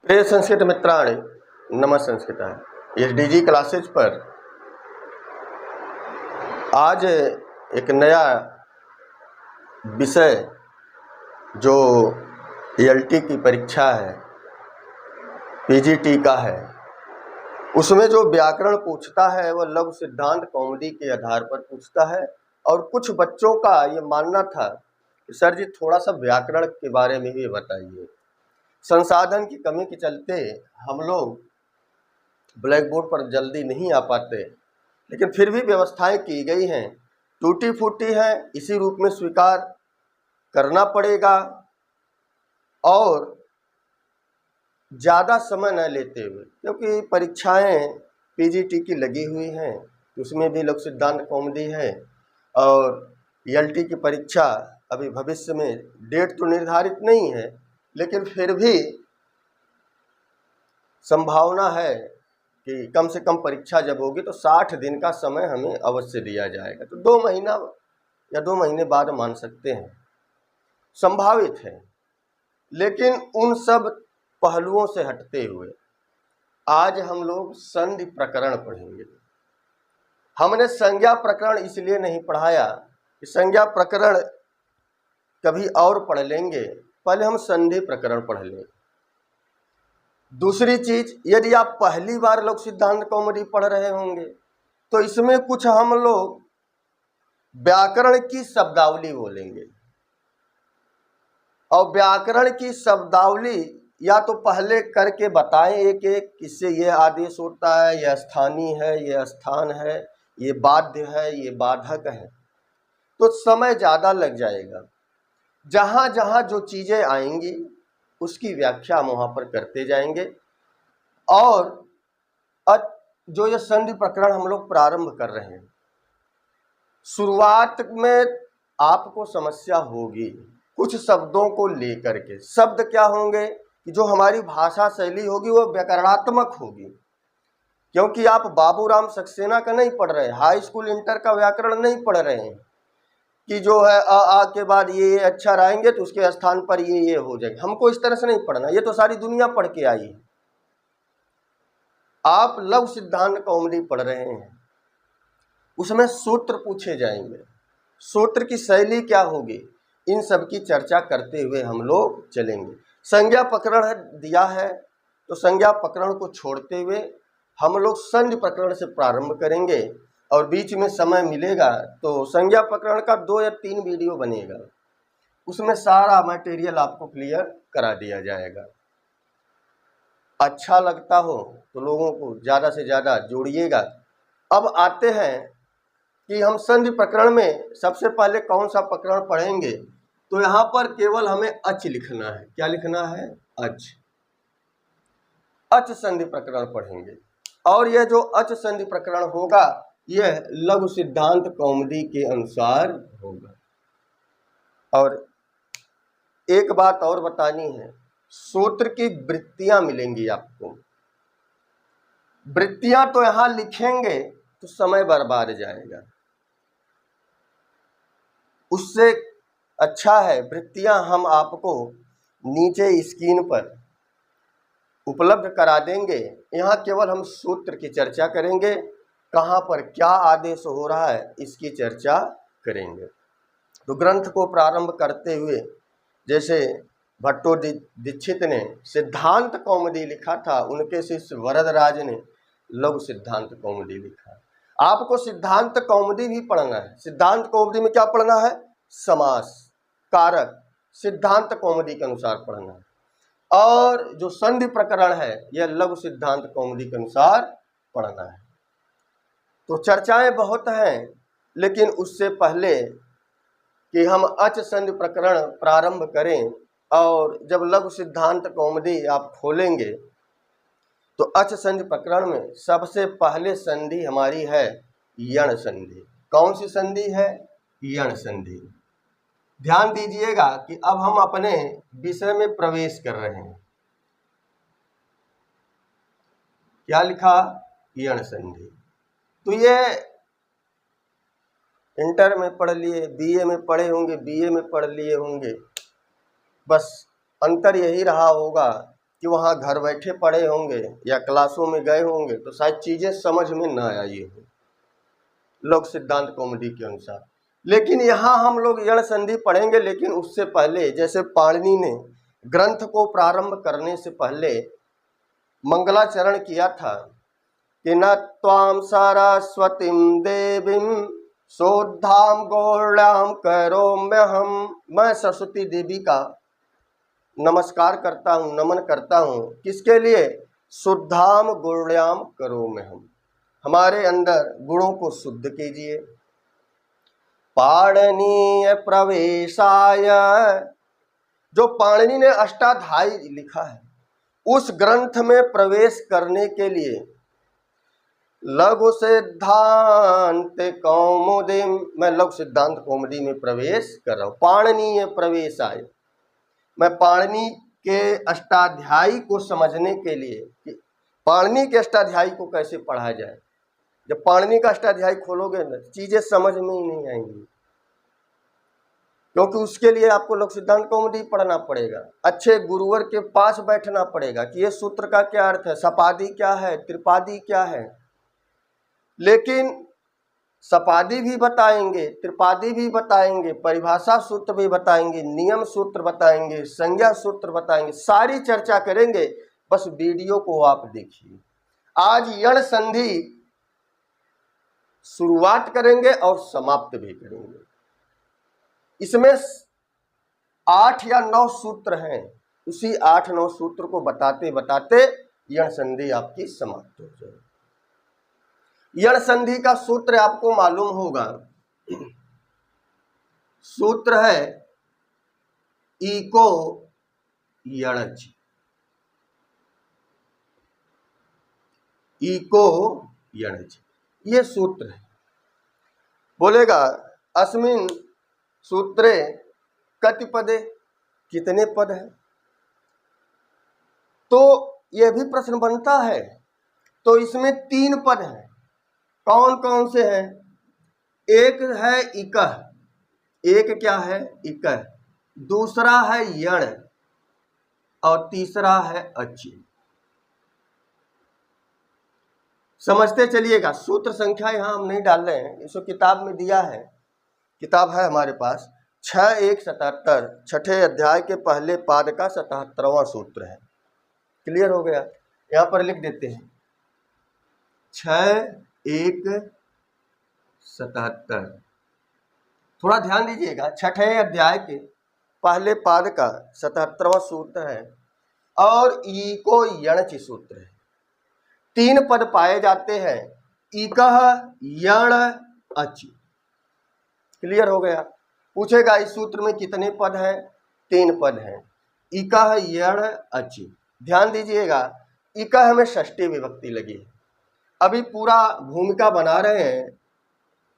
प्रिय संस्कृत मित्राणि, नमः संस्कृताय। इस डीजी क्लासेज पर आज एक नया विषय जो एलटी की परीक्षा है, पीजीटी का है, उसमें जो व्याकरण पूछता है वह लघु सिद्धांत कौमुदी के आधार पर पूछता है। और कुछ बच्चों का ये मानना था कि सर जी थोड़ा सा व्याकरण के बारे में भी बताइए। संसाधन की कमी के चलते हम लोग ब्लैक बोर्ड पर जल्दी नहीं आ पाते, लेकिन फिर भी व्यवस्थाएं की गई हैं, टूटी फूटी हैं, इसी रूप में स्वीकार करना पड़ेगा। और ज़्यादा समय न लेते हुए, क्योंकि परीक्षाएं पीजीटी की लगी हुई हैं, उसमें भी लघु सिद्धांत कौमुदी है और एलटी की परीक्षा अभी भविष्य में डेट तो निर्धारित नहीं है, लेकिन फिर भी संभावना है कि कम से कम परीक्षा जब होगी तो 60 दिन का समय हमें अवश्य दिया जाएगा। तो 2 महीना या 2 महीने बाद मान सकते हैं, संभावित है। लेकिन उन सब पहलुओं से हटते हुए आज हम लोग संधि प्रकरण पढ़ेंगे। हमने संज्ञा प्रकरण इसलिए नहीं पढ़ाया कि संज्ञा प्रकरण कभी और पढ़ लेंगे, पहले हम संधि प्रकरण पढ़ लें। दूसरी चीज, यदि आप पहली बार लघु सिद्धांत कौमुदी पढ़ रहे होंगे तो इसमें कुछ हम लोग व्याकरण की शब्दावली बोलेंगे, और व्याकरण की शब्दावली या तो पहले करके बताएं एक एक, किससे ये आदेश होता है, यह स्थानीय है, यह स्थान है, ये बाध्य है, ये बाधक है, तो समय ज़्यादा लग जाएगा। जहाँ जहाँ जो चीज़ें आएंगी उसकी व्याख्या हम वहाँ पर करते जाएंगे। और जो ये संधि प्रकरण हम लोग प्रारंभ कर रहे हैं, शुरुआत में आपको समस्या होगी कुछ शब्दों को लेकर के। शब्द क्या होंगे कि जो हमारी भाषा शैली होगी वो व्याकरणात्मक होगी, क्योंकि आप बाबूराम सक्सेना का नहीं पढ़ रहे, हाई स्कूल इंटर का व्याकरण नहीं पढ़ रहे हैं कि जो है आ के बाद ये अक्षर आएंगे तो उसके स्थान पर ये हो जाएगा। हमको इस तरह से नहीं पढ़ना, ये तो सारी दुनिया पढ़ के आई है। आप लघु सिद्धांत कौमुदी पढ़ रहे हैं, उसमें सूत्र पूछे जाएंगे, सूत्र की शैली क्या होगी, इन सब की चर्चा करते हुए हम लोग चलेंगे। संज्ञा प्रकरण दिया है तो संज्ञा प्रकरण को छोड़ते हुए हम लोग संधि प्रकरण से प्रारंभ करेंगे, और बीच में समय मिलेगा तो संज्ञा प्रकरण का 2 या 3 वीडियो बनेगा, उसमें सारा मटेरियल आपको क्लियर करा दिया जाएगा। अच्छा लगता हो तो लोगों को ज़्यादा से ज़्यादा जोड़िएगा। अब आते हैं कि हम संधि प्रकरण में सबसे पहले कौन सा प्रकरण पढ़ेंगे, तो यहाँ पर केवल हमें अच लिखना है। क्या लिखना है? अच। अच संधि प्रकरण पढ़ेंगे, और यह जो अच संधि प्रकरण होगा यह लघु सिद्धांत कौमुदी के अनुसार होगा। और एक बात और बतानी है, सूत्र की वृत्तियां मिलेंगी आपको। वृत्तियां तो यहां लिखेंगे तो समय बर्बाद जाएगा, उससे अच्छा है वृत्तियां हम आपको नीचे स्क्रीन पर उपलब्ध करा देंगे। यहाँ केवल हम सूत्र की चर्चा करेंगे, कहाँ पर क्या आदेश हो रहा है इसकी चर्चा करेंगे। तो ग्रंथ को प्रारंभ करते हुए, जैसे भट्टो दीक्षित ने सिद्धांत कौमुदी लिखा था, उनके शिष्य वरदराज ने लघु सिद्धांत कौमुदी लिखा। आपको सिद्धांत कौमुदी भी पढ़ना है। सिद्धांत कौमुदी में क्या पढ़ना है? समास, कारक, सिद्धांत कौमुदी के अनुसार पढ़ना है। और जो संधि प्रकरण है यह लघु सिद्धांत कौमुदी के अनुसार पढ़ना है। तो चर्चाएं बहुत हैं, लेकिन उससे पहले कि हम अच संधि प्रकरण प्रारंभ करें, और जब लघु सिद्धांत कौमुदी आप खोलेंगे तो अच संधि प्रकरण में सबसे पहले संधि हमारी है यण संधि। कौन सी संधि है? यण संधि। ध्यान दीजिएगा कि अब हम अपने विषय में प्रवेश कर रहे हैं। क्या लिखा? यण संधि। तो ये इंटर में पढ़ लिए, बीए में पढ़े होंगे, बीए में पढ़ लिए होंगे, बस अंतर यही रहा होगा कि वहाँ घर बैठे पढ़े होंगे या क्लासों में गए होंगे तो शायद चीज़ें समझ में न आई हो लोक सिद्धांत कौमुदी के अनुसार। लेकिन यहाँ हम लोग यण संधि पढ़ेंगे, लेकिन उससे पहले जैसे पाणिनि ने ग्रंथ को प्रारंभ करने से पहले मंगलाचरण किया था कि न त्वां सरस्वतीं देवीं शोद्धां गौड़ां करोम्यहम्, मैं सरस्वती देवी का नमस्कार करता हूँ, नमन करता हूँ। किसके लिए? शुद्धाम गुण्याम करोम्यहम्, हमारे अंदर गुणों को शुद्ध कीजिए। पाणिनीय प्रवेशाय, जो पाणिनि ने अष्टाध्यायी लिखा है उस ग्रंथ में प्रवेश करने के लिए लघु सिद्धांत कौमुदी, मैं लघु सिद्धांत कौमुदी में प्रवेश कर रहा हूँ। पाणिनीय प्रवेशाय, मैं पाणिनि के अष्टाध्यायी को समझने के लिए, पाणिनि के अष्टाध्यायी को कैसे पढ़ा जाए। जब पाणिनि का अष्टाध्यायी खोलोगे ना, चीजें समझ में ही नहीं आएंगी, क्योंकि उसके लिए आपको लोक सिद्धांत कौमुदी पढ़ना पड़ेगा, अच्छे गुरुवर के पास बैठना पड़ेगा कि ये सूत्र का क्या अर्थ है, सपादी क्या है, त्रिपादी क्या है। लेकिन सपादी भी बताएंगे, त्रिपादी भी बताएंगे, परिभाषा सूत्र भी बताएंगे, नियम सूत्र बताएंगे, संज्ञा सूत्र बताएंगे, सारी चर्चा करेंगे। बस वीडियो को आप देखिए। आज यण संधि शुरुआत करेंगे और समाप्त भी करेंगे। इसमें 8 या 9 सूत्र हैं, उसी 8-9 सूत्र को बताते बताते यण संधि आपकी समाप्त हो जाएगी। यण संधि का सूत्र आपको मालूम होगा, सूत्र है इको यणच, इको यणच, ये सूत्र है। बोलेगा अस्मिन सूत्रे कति पदे, कितने पद है, तो यह भी प्रश्न बनता है। तो इसमें 3 पद हैं। कौन कौन से हैं? एक है इकह, एक क्या है? इकह। दूसरा है यण और तीसरा है अचि। समझते चलिएगा। सूत्र संख्या यहां हम नहीं डाल रहे हैं, इसको किताब में दिया है, किताब है हमारे पास। 6:1-77 छठे अध्याय के पहले पाद का 77वां सूत्र है। क्लियर हो गया? यहां पर लिख देते हैं 6:1-77। थोड़ा ध्यान दीजिएगा, छठे अध्याय के पहले पाद का 77वां सूत्र है और इको यणच सूत्र है। 3 पद पाए जाते हैं, इकह यण अच। क्लियर हो गया? पूछेगा इस सूत्र में कितने पद हैं? 3 पद हैं, इकह यण अच। ध्यान दीजिएगा, इकह में षष्ठी विभक्ति लगी है। अभी पूरा भूमिका बना रहे हैं,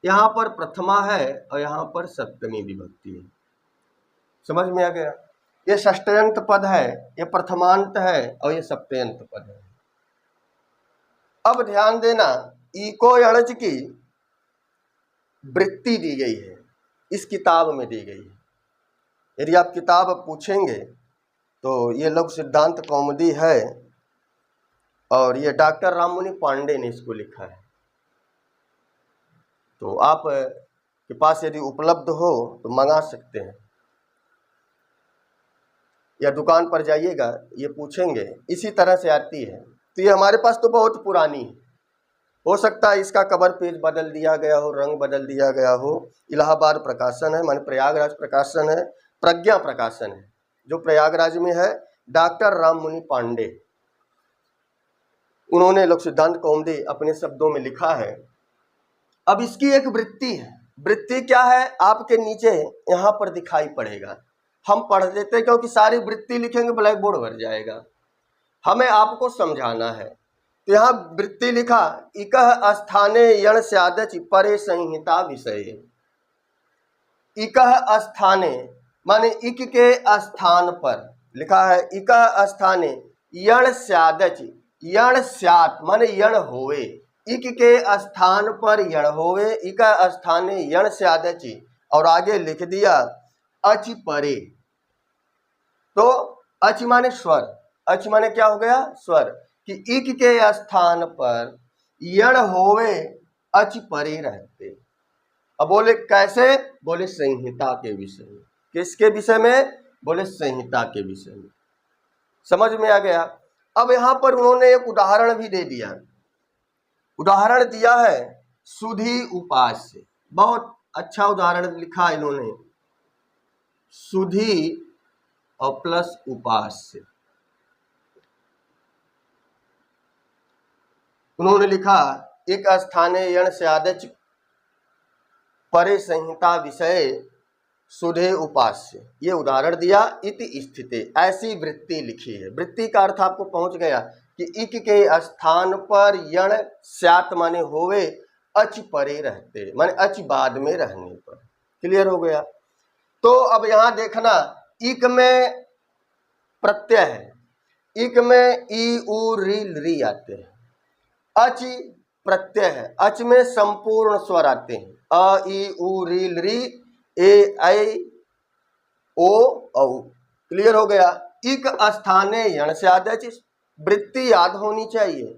यहाँ पर प्रथमा है और यहाँ पर सप्तमी विभक्ति है। समझ में आ गया? ये षष्ठ्यंत पद है, ये प्रथमांत है और ये सप्तयंत पद है। अब ध्यान देना, इको यणच की वृत्ति दी गई है, इस किताब में दी गई है। यदि आप किताब पूछेंगे तो ये लोक सिद्धांत कौमुदी है और ये डॉक्टर राममुनि पांडे ने इसको लिखा है। तो आप के पास यदि उपलब्ध हो तो मंगा सकते हैं, या दुकान पर जाइएगा, ये पूछेंगे, इसी तरह से आती है। तो ये हमारे पास तो बहुत पुरानी है, हो सकता है इसका कवर पेज बदल दिया गया हो, रंग बदल दिया गया हो। इलाहाबाद प्रकाशन है, माने प्रयागराज प्रकाशन है, प्रज्ञा प्रकाशन है जो प्रयागराज में है। डॉक्टर राममुनि पांडे, उन्होंने लोक सिद्धांत कौमुदी अपने शब्दों में लिखा है। अब इसकी एक वृत्ति है। वृत्ति क्या है? आपके नीचे यहाँ पर दिखाई पड़ेगा, हम पढ़ देते हैं क्योंकि सारी वृत्ति लिखेंगे ब्लैक बोर्ड भर जाएगा, हमें आपको समझाना है। तो यहाँ वृत्ति लिखा, इकह स्थाने यण स्यादच परे संहिता विषय। इकह स्थाने माने इक के स्थान पर लिखा है, इकह स्थाने यण स्यादच, यण स्यात माने यण होवे, इक के स्थान पर यण होवे, इकह स्थाने यण स्यादच, और आगे लिख दिया अच परे। तो अच माने स्वर, अच माने क्या हो गया? स्वर। कि इक के स्थान पर यण होवे अच परे रहते। अब बोले कैसे? बोले संहिता के विषय में। किसके विषय में? बोले संहिता के विषय में। समझ में आ गया? अब यहां पर उन्होंने एक उदाहरण भी दे दिया। उदाहरण दिया है सुधी उपास्य। बहुत अच्छा उदाहरण लिखा इन्होंने, सुधी और प्लस उपास्य। उन्होंने लिखा एक स्थाने यण से आदच परे संहिता विषय सुधे उपास्य। ये उदाहरण दिया। इति स्थिते, ऐसी वृत्ति लिखी है। वृत्ति का अर्थ आपको पहुंच गया कि इक के स्थान पर यण स्यात माने होवे अच परे रहते, माने अच बाद में रहने पर। क्लियर हो गया? तो अब यहां देखना, इक में प्रत्यय है, इक में ई उ री आते हैं। अच प्रत्यय है, अच में संपूर्ण स्वर आते हैं, अ ई उ री ए ऐ ओ औ। क्लियर हो गया? इक स्थाने यण से आदच, वृत्ति याद होनी चाहिए।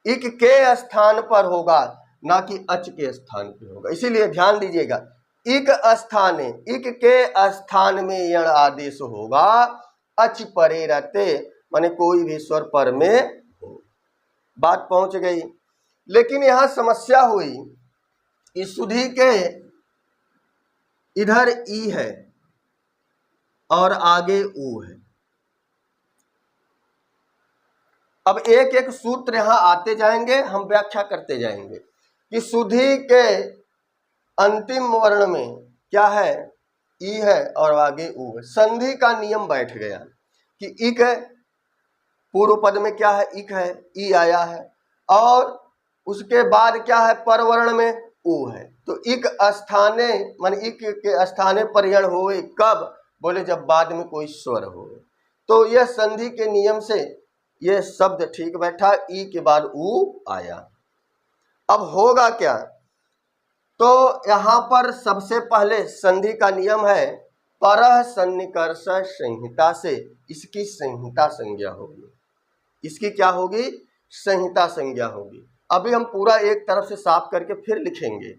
इक के स्थान पर होगा, ना कि अच के स्थान पे होगा। इसीलिए ध्यान दीजिएगा, इक स्थाने, इक के स्थान में यण आदेश होगा, अच परे रहते माने कोई भी स्वर पर में हो। बात पहुंच गई। लेकिन यहां समस्या हुई, इस सुधी के इधर ई है और आगे ऊ है। अब एक एक सूत्र यहां आते जाएंगे, हम व्याख्या करते जाएंगे कि सुधी के अंतिम वर्ण में क्या है? ई है और आगे ऊ है। संधि का नियम बैठ गया कि इक है, पूर्व पद में क्या है? इक है, ई आया है, और उसके बाद क्या है? परवर्ण में ऊ है। तो इक स्थाने माने इक के स्थाने पर यण होवे कब? बोले जब बाद में कोई स्वर हो। तो यह संधि के नियम से यह शब्द ठीक बैठा, ई के बाद ऊ आया। अब होगा क्या? तो यहां पर सबसे पहले संधि का नियम है परः सन्निकर्ष संहिता से इसकी संहिता संज्ञा होगी। इसकी क्या होगी? संहिता संज्ञा होगी। अभी हम पूरा एक तरफ से साफ करके फिर लिखेंगे,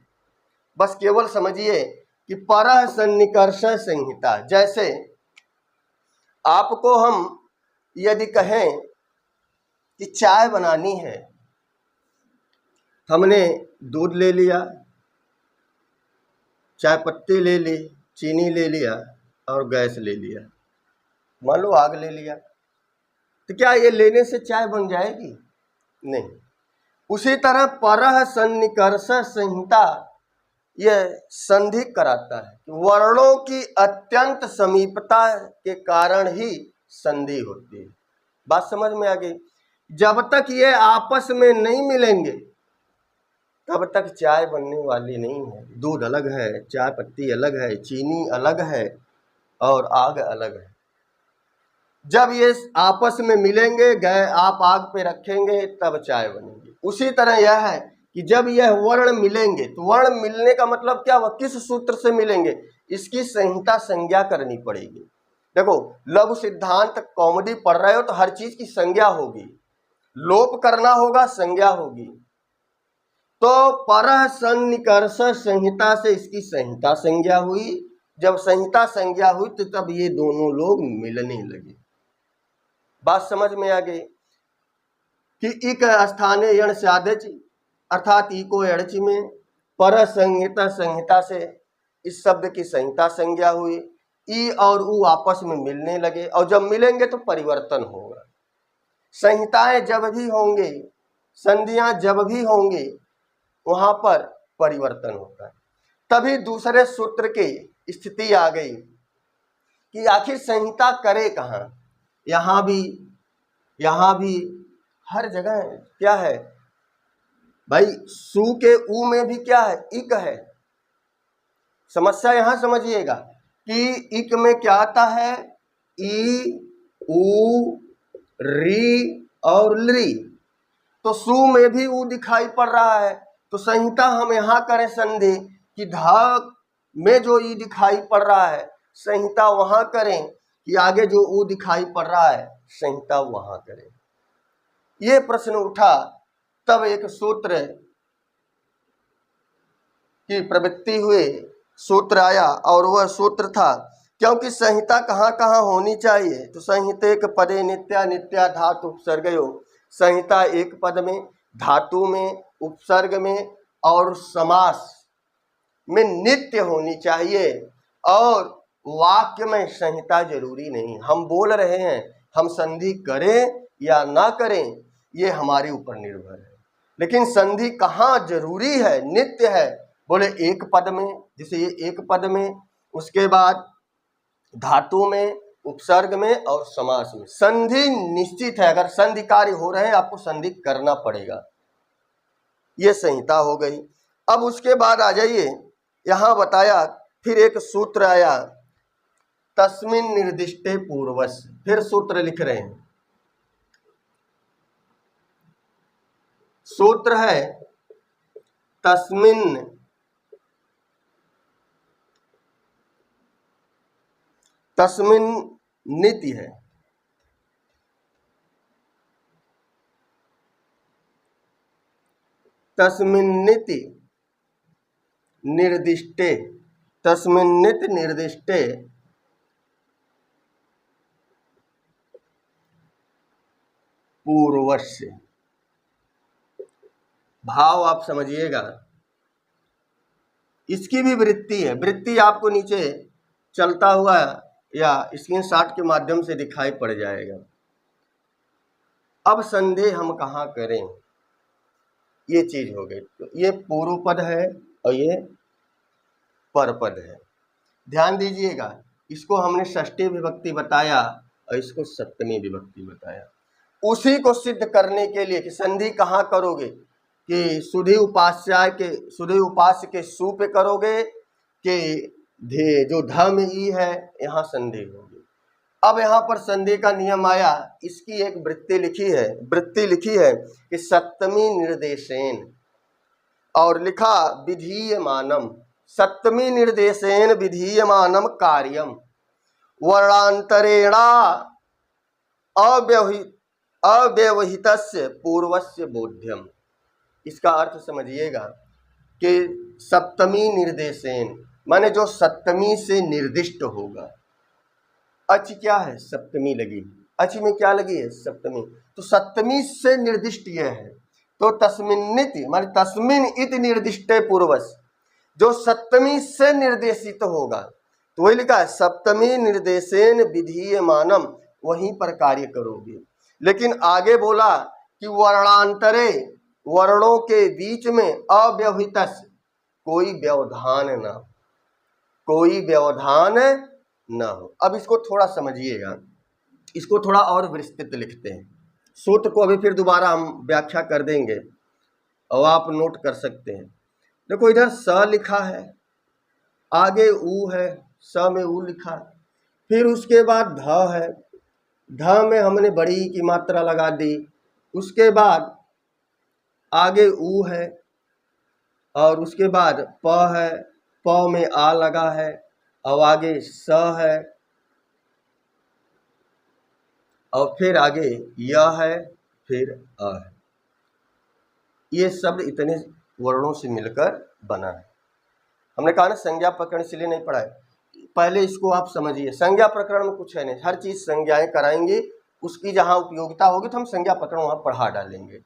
बस केवल समझिए कि परः सन्निकर्ष संहिता। जैसे आपको हम यदि कहें कि चाय बनानी है, हमने दूध ले लिया, चाय पत्ती ले ली, चीनी ले लिया और गैस ले लिया, मान लो आग ले लिया, तो क्या ये लेने से चाय बन जाएगी? नहीं। उसी तरह परः सन्निकर्ष संहिता यह संधि कराता है कि वर्णों की अत्यंत समीपता के कारण ही संधि होती है। बात समझ में आ गई? जब तक ये आपस में नहीं मिलेंगे तब तक चाय बनने वाली नहीं है। दूध अलग है, चाय पत्ती अलग है, चीनी अलग है और आग अलग है। जब ये आपस में मिलेंगे, आप आग पे रखेंगे तब चाय बनेगी। उसी तरह यह है कि जब यह वर्ण मिलेंगे, तो वर्ण मिलने का मतलब क्या? वह किस सूत्र से मिलेंगे? इसकी संहिता संज्ञा करनी पड़ेगी। देखो, लघु सिद्धांत कॉमेडी पढ़ रहे हो तो हर चीज की संज्ञा होगी, लोप करना होगा, संज्ञा होगी। तो परः सन्निकर्ष संहिता से इसकी संहिता संज्ञा हुई। जब संहिता संज्ञा हुई तो तब ये दोनों लोग मिलने लगे। बात समझ में आ गई कि इक स्थाने यण से आदच, अर्थात ई को एड़ची में परः संहिता संहिता से इस शब्द की संहिता संज्ञा हुई। ई और ऊ आपस में मिलने लगे और जब मिलेंगे तो परिवर्तन होगा। संहिताएं जब भी होंगे, संधियां जब भी होंगे, वहां पर परिवर्तन होता है। तभी दूसरे सूत्र की स्थिति आ गई कि आखिर संहिता करे कहां? यहां भी हर जगह क्या है भाई? सु के ऊ में भी क्या है? इक है। समस्या यहां समझिएगा कि इक में क्या आता है? ई ऊ री और ली। तो सु में भी ऊ दिखाई पड़ रहा है, तो संहिता हम यहां करें संधि कि धा में जो ई दिखाई पड़ रहा है, संहिता वहां करें कि आगे जो ऊ दिखाई पड़ रहा है संहिता वहां करें। ये प्रश्न उठा, तब एक सूत्र की प्रवृत्ति हुई, सूत्र आया, और वह सूत्र था क्योंकि संहिता कहाँ कहाँ होनी चाहिए, तो संहितेक पदे नित्या नित्या धातु उपसर्गयो, संहिता एक पद में, धातु में, उपसर्ग में और समास में नित्य होनी चाहिए, और वाक्य में संहिता जरूरी नहीं। हम बोल रहे हैं, हम संधि करें या ना करें ये हमारे ऊपर निर्भर है, लेकिन संधि कहाँ जरूरी है, नित्य है, बोले एक पद में, जैसे ये एक पद में, उसके बाद धातु में, उपसर्ग में और समास में संधि निश्चित है। अगर संधि कार्य हो रहे हैं आपको संधि करना पड़ेगा, ये संहिता हो गई। अब उसके बाद आ जाइए, यहां बताया, फिर एक सूत्र आया, तस्मिन् निर्दिष्टे पूर्वस्य, फिर सूत्र लिख रहे हैं, सूत्र है तस्मिन् नीति है, तस्मिन्निति निर्दिष्टे, तस्मिन्निति निर्दिष्टे पूर्वस्य। भाव आप समझिएगा, इसकी भी वृत्ति है, वृत्ति आपको नीचे चलता हुआ या स्क्रीनशॉट के माध्यम से दिखाई पड़ जाएगा। अब संदेह हम कहाँ करें, ये चीज हो गई। तो ये पूर्व पद है और ये परपद है, ध्यान दीजिएगा। इसको हमने षष्ठी विभक्ति बताया और इसको सप्तमी विभक्ति बताया, उसी को सिद्ध करने के लिए कि संधि कहाँ करोगे, कि सुधि उपास्य के सु पे करोगे कि जो ध में ई है यहाँ संधि होगी। अब यहाँ पर संधि का नियम आया, इसकी एक वृत्ति लिखी है कि सप्तमी निर्देशेन, और लिखा विधीयमानम, सप्तमी निर्देशेन विधीयमानम कार्यम वर्णांतरेणा अव्यवहितस्य पूर्वस्य बोध्यम। इसका अर्थ समझिएगा कि सप्तमी निर्देशेन माने जो सप्तमी से निर्दिष्ट होगा। अच क्या है, सप्तमी लगी, अच में क्या लगी है, सप्तमी, तो सप्तमी से निर्दिष्ट यह है। तो तस्मिन्निति माने तस्मिन इति निर्दिष्टे पूर्वस्य, जो सप्तमी से निर्देशित होगा, तो वही लिखा है सप्तमी निर्देशेन विधीयमानम, वहीं पर कार्य करोगे। लेकिन आगे बोला कि वर्णांतरे, वर्णों के बीच में अव्यवहितस्य, कोई व्यवधान न, कोई व्यवधान न हो। अब इसको थोड़ा समझिएगा, इसको थोड़ा और विस्तृत लिखते हैं, सूत्र को अभी फिर दोबारा हम व्याख्या कर देंगे और आप नोट कर सकते हैं। देखो इधर स लिखा है, आगे ऊ है, स में ऊ लिखा, फिर उसके बाद ध है, ध में हमने बड़ी की मात्रा लगा दी, उसके बाद आगे ऊ है, और उसके बाद प है, प में आ लगा है, और आगे स है, और फिर आगे य है, फिर अ है। ये शब्द इतने वर्णों से मिलकर बना है। हमने कहा ना संज्ञा प्रकरण इसलिए नहीं पढ़ा है, पहले इसको आप समझिए। संज्ञा प्रकरण में कुछ है नहीं, हर चीज संज्ञाएं कराएंगे, उसकी जहां उपयोगिता होगी तो हम संज्ञा प्रकरण वहां पढ़ा डालेंगे।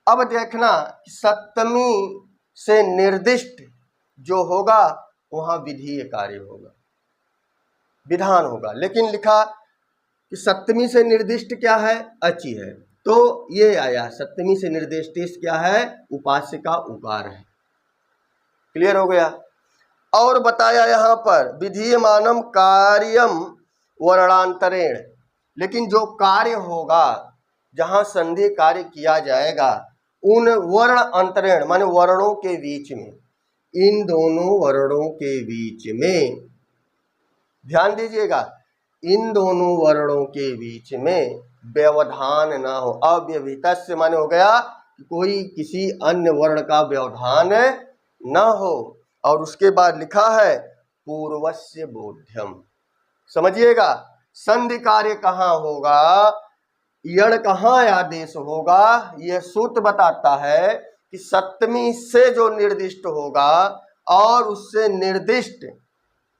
अब देखना सप्तमी से निर्दिष्ट जो होगा वहां विधीय कार्य होगा, विधान होगा। लेकिन लिखा कि सप्तमी से निर्दिष्ट क्या है, अचि है, तो ये आया सप्तमी से निर्दिष्ट क्या है, उपास्य का उकार है। क्लियर हो गया। और बताया यहाँ पर विधीयमानम कार्यम वर्णांतरेण, लेकिन जो कार्य होगा, जहां संधि कार्य किया जाएगा, उन वर्ण अंतरेण माने वर्णों के बीच में, इन दोनों वर्णों के बीच में, ध्यान दीजिएगा, इन दोनों वर्णों के बीच में व्यवधान न हो। अव्यवहितस्य माने हो गया कोई किसी अन्य वर्ण का व्यवधान न हो। और उसके बाद लिखा है पूर्वस्य बोध्यम, समझिएगा संधि कार्य कहाँ होगा, यण कहाँ आदेश होगा, यह सूत्र बताता है कि सप्तमी से जो निर्दिष्ट होगा और उससे निर्दिष्ट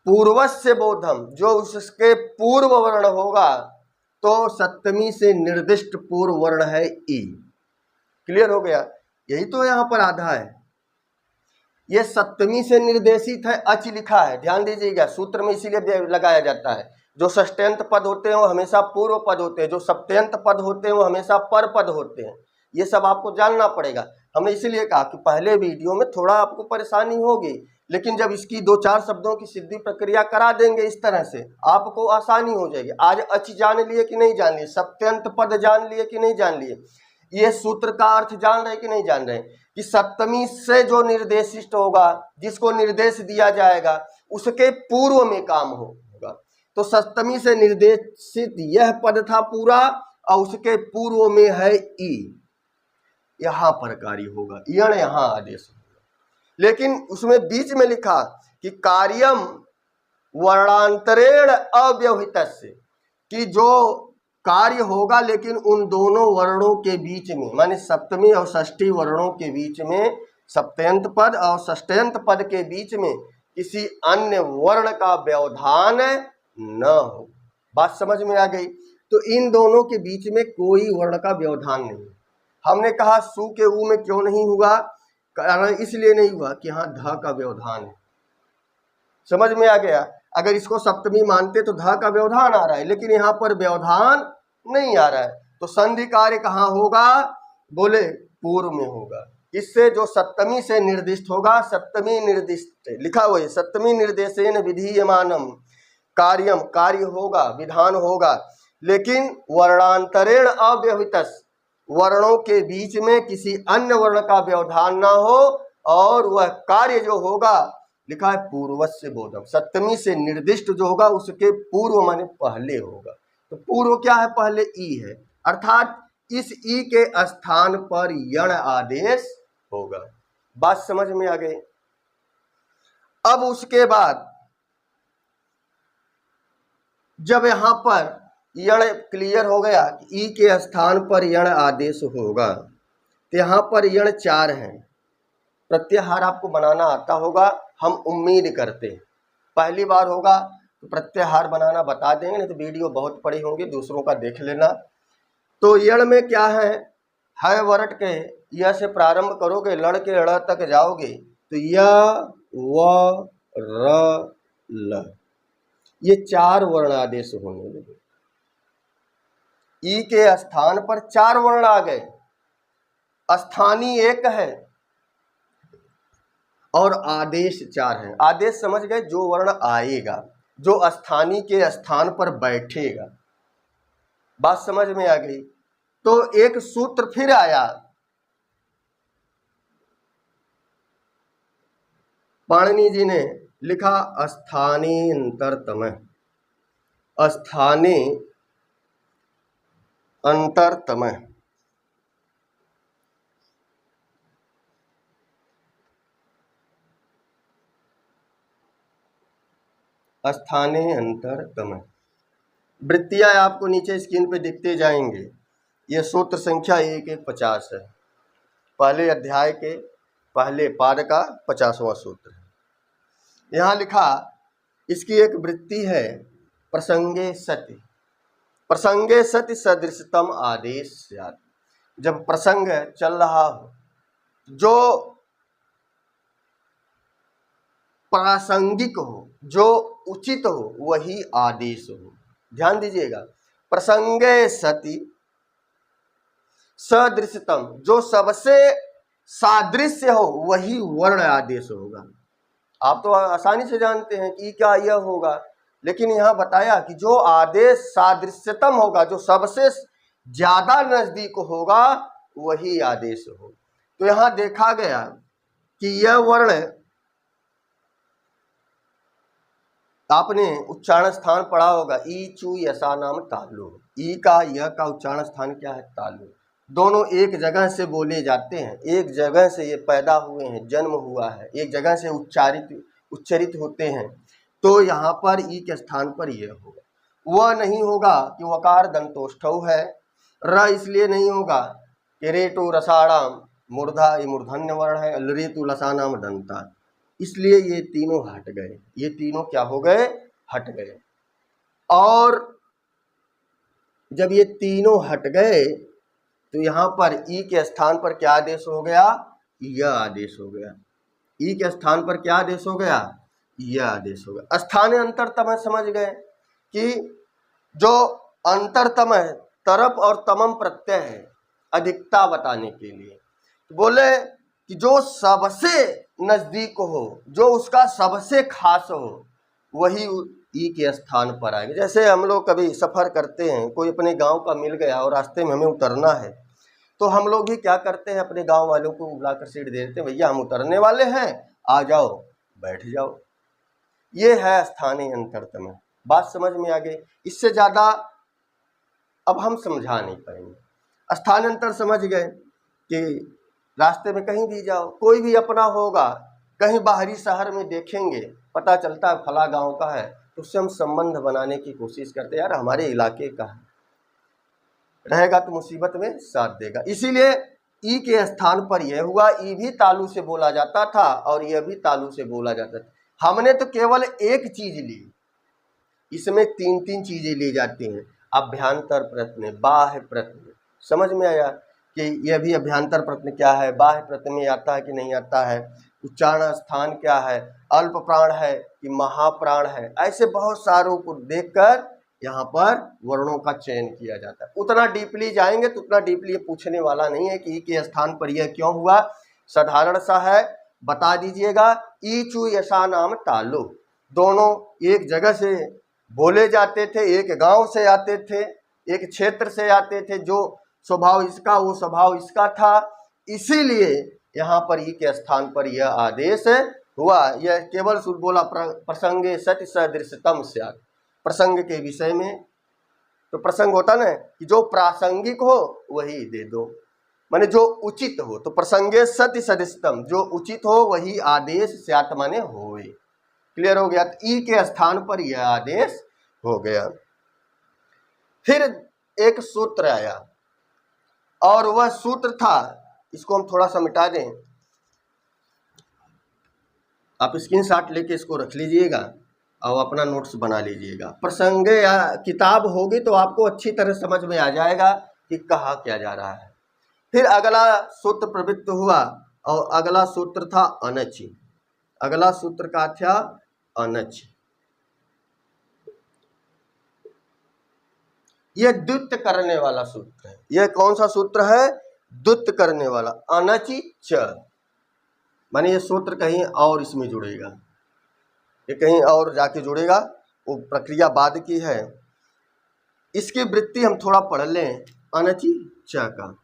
पूर्वस्य बोधम, जो उसके पूर्व वर्ण होगा, तो सप्तमी से निर्दिष्ट पूर्व वर्ण है ई। क्लियर हो गया? यही तो यहाँ पर आधा है। ये सप्तमी से निर्देशित है, अच लिखा है, ध्यान दीजिएगा, सूत्र में इसीलिए लगाया जाता है। जो षष्ट्यंत पद होते हैं वो हमेशा पूर्व पद होते हैं, जो सप्तयंत पद होते हैं वो हमेशा पर पद होते हैं। ये सब आपको जानना पड़ेगा। हमने इसीलिए कहा कि पहले वीडियो में थोड़ा आपको परेशानी होगी, लेकिन जब इसकी 2-4 शब्दों की सिद्धि प्रक्रिया करा देंगे इस तरह से, आपको आसानी हो जाएगी। आज अच जान लिए कि नहीं जान लिए, सप्तयंत पद जान लिए कि नहीं जान लिए, ये सूत्र का अर्थ जान रहे कि नहीं जान रहे, कि सप्तमी से जो निर्देशित होगा, जिसको निर्देश दिया जाएगा, उसके पूर्व में काम होगा। तो सप्तमी से निर्देशित यह पद था पूरा, और उसके पूर्व में है ई, यहां पर कार्य होगा, यण यहां आदेश होगा। लेकिन उसमें बीच में लिखा कि कार्यम वर्णांतरेण अव्यवहितस्य, कि जो कार्य होगा लेकिन उन दोनों वर्णों के बीच में, माने सप्तमी और षष्ठी वर्णों के बीच में, सप्तयंत पद और षष्ठयंत पद के बीच में किसी अन्य वर्ण का व्यवधान न हो। बात समझ में आ गई? तो इन दोनों के बीच में कोई वर्ण का व्यवधान नहीं। हमने कहा सु के ऊ में क्यों नहीं हुआ, कारण इसलिए नहीं हुआ कि यहाँ ध का व्यवधान है। समझ में आ गया? अगर इसको सप्तमी मानते तो ध का व्यवधान आ रहा है, लेकिन यहाँ पर व्यवधान नहीं आ रहा है। तो संधि कार्य कहाँ होगा? बोले पूर्व में होगा। इससे जो सप्तमी से निर्दिष्ट होगा, सप्तमी निर्दिष्ट लिखा हुआ है, सप्तमी निर्देशेन विधीयमानम कार्यम, कार्य होगा, विधान होगा, लेकिन वर्णांतरेण अव्यवहितस्, वर्णों के बीच में किसी अन्य वर्ण का व्यवधान ना हो, और वह कार्य जो होगा, लिखा है पूर्वस्य बोधम, सप्तमी से निर्दिष्ट जो होगा उसके पूर्व माने पहले होगा। तो पूर्व क्या है? पहले ई है, अर्थात इस ई के स्थान पर यण आदेश होगा। बात समझ में आ गई? अब उसके बाद जब यहां पर यण क्लियर हो गया कि ई के स्थान पर यण आदेश होगा, तो यहां पर यण 4 हैं। प्रत्याहार आपको बनाना आता होगा, हम उम्मीद करते हैं। पहली बार होगा तो प्रत्याहार बनाना बता देंगे, नहीं तो वीडियो बहुत पड़ी होंगी, दूसरों का देख लेना। तो यण में क्या है वरट के यह से प्रारंभ करोगे, लड़ के ड़ तक जाओगे तो य व र ल, ये 4 वर्ण आदेश होने लगे। ई के स्थान पर 4 वर्ण आ गए, स्थानीय 1 है और आदेश 4 है। आदेश समझ गए? जो वर्ण आएगा, जो स्थानीय के स्थान पर बैठेगा। बात समझ में आ गई? तो एक सूत्र फिर आया, पाणिनि जी ने लिखा स्थानेऽन्तरतम, स्थाने अंतरतम। स्थाने अंतरतम, वृत्तियां आपको नीचे स्क्रीन पे दिखते जाएंगे। यह सूत्र संख्या 1150 है, पहले अध्याय के पहले पाद का 50वां सूत्र है। यहाँ लिखा, इसकी एक वृत्ति है, प्रसंगे सति, प्रसंगे सति सदृशतम आदेश स्यात्। जब प्रसंग चल रहा हो, जो प्रासंगिक हो, जो उचित हो, वही आदेश हो। ध्यान दीजिएगा, प्रसंगे सति सदृशतम, जो सबसे सादृश्य हो वही वर्ण आदेश होगा। आप तो आसानी से जानते हैं कि क्या यह होगा, लेकिन यहाँ बताया कि जो आदेश सादृश्यतम होगा, जो सबसे ज्यादा नजदीक होगा, वही आदेश हो। तो यहाँ देखा गया कि यह वर्ण, आपने उच्चारण स्थान पढ़ा होगा, ई चू यसा नाम तालु, ई का यह का उच्चारण स्थान क्या है? तालु। दोनों एक जगह से बोले जाते हैं, एक जगह से ये पैदा हुए हैं, जन्म हुआ है, एक जगह से उच्चरित होते हैं। तो यहाँ पर ई के स्थान पर यह होगा। वह नहीं होगा कि वकार दंतोष्ठौ है। र इसलिए नहीं होगा कि रेटु रसाणाम मूर्धा, ये मूर्धन्य वर्ण है। लरेतु लसानाम दंता, इसलिए ये तीनों हट गए। ये तीनों क्या हो गए? हट गए। और जब ये तीनों हट गए तो यहाँ पर ई के स्थान पर क्या आदेश हो गया? यह आदेश हो गया। ई के स्थान पर क्या आदेश हो गया? यह आदेश हो गया। स्थानीय अंतरतम समझ गए कि जो अंतरतम है, तरप और तमम प्रत्यय है अधिकता बताने के लिए। बोले कि जो सबसे नजदीक हो, जो उसका सबसे खास हो, वही ई के स्थान पर आएंगे। जैसे हम लोग कभी सफ़र करते हैं, कोई अपने गांव का मिल गया और रास्ते में हमें उतरना है, तो हम लोग भी क्या करते हैं, अपने गांव वालों को बुलाकर सीट दे देते हैं, भैया हम उतरने वाले हैं, आ जाओ, बैठ जाओ। ये है स्थानीय अंतरतम। बात समझ में आ गई? इससे ज़्यादा अब हम समझा नहीं पाएंगे। स्थानांतर समझ गए कि रास्ते में कहीं भी जाओ, कोई भी अपना होगा, कहीं बाहरी शहर में देखेंगे, पता चलता है फला गांव का है, तो उससे हम संबंध बनाने की कोशिश करते हैं, यार हमारे इलाके का है, रहेगा तो मुसीबत में साथ देगा। इसीलिए ई के स्थान पर यह हुआ। ई भी तालु से बोला जाता था और यह भी तालु से बोला जाता था। हमने तो केवल एक चीज ली, इसमें तीन तीन चीजें ली जाती हैं। अभ्यंतर प्रत्यय, बाह्य प्रत्यय। समझ में आया कि यह भी अभ्यंतर प्रत्यय क्या है, बाह्य प्रत्यय में आता है कि नहीं आता है, उच्चारण स्थान क्या है, अल्प प्राण है कि महाप्राण है। ऐसे बहुत सारों को देखकर यहाँ पर वर्णों का चयन किया जाता है। उतना डीपली जाएंगे तो उतना डीपली ये पूछने वाला नहीं है कि ई के स्थान पर यह क्यों हुआ। साधारण सा है, बता दीजिएगा। ई चू यशा नाम तालु, दोनों एक जगह से बोले जाते थे, एक गांव से आते थे, एक क्षेत्र से आते थे। जो स्वभाव इसका वो स्वभाव इसका था, इसीलिए यहाँ पर ई के स्थान पर यह आदेश हुआ। यह केवल बोला प्रसंगे सति सदृशतम स्यात्, प्रसंग के विषय में। तो प्रसंग होता ना कि जो प्रासंगिक हो वही दे दो, माने जो उचित हो। तो प्रसंगे सति सदृशतम, जो उचित हो वही आदेश स्यात् माने होए। क्लियर हो गया? तो ई के स्थान पर यह आदेश हो गया। फिर एक सूत्र आया और वह सूत्र था, इसको हम थोड़ा सा मिटा दें, आप स्क्रीनशॉट लेके इसको रख लीजिएगा और अपना नोट्स बना लीजिएगा। प्रसंग या किताब होगी तो आपको अच्छी तरह समझ में आ जाएगा कि कहा क्या जा रहा है। फिर अगला सूत्र प्रवृत्त हुआ और अगला सूत्र था अनच। अगला सूत्र का था अनच। यह द्वित्व करने वाला सूत्र है। यह कौन सा सूत्र है? द्वित्व करने वाला। अनचि च, माने ये सूत्र कहीं और इसमें जुड़ेगा, ये कहीं और जाके जुड़ेगा, वो प्रक्रिया बाद की है। इसकी वृत्ति हम थोड़ा पढ़ लें। अनचि च का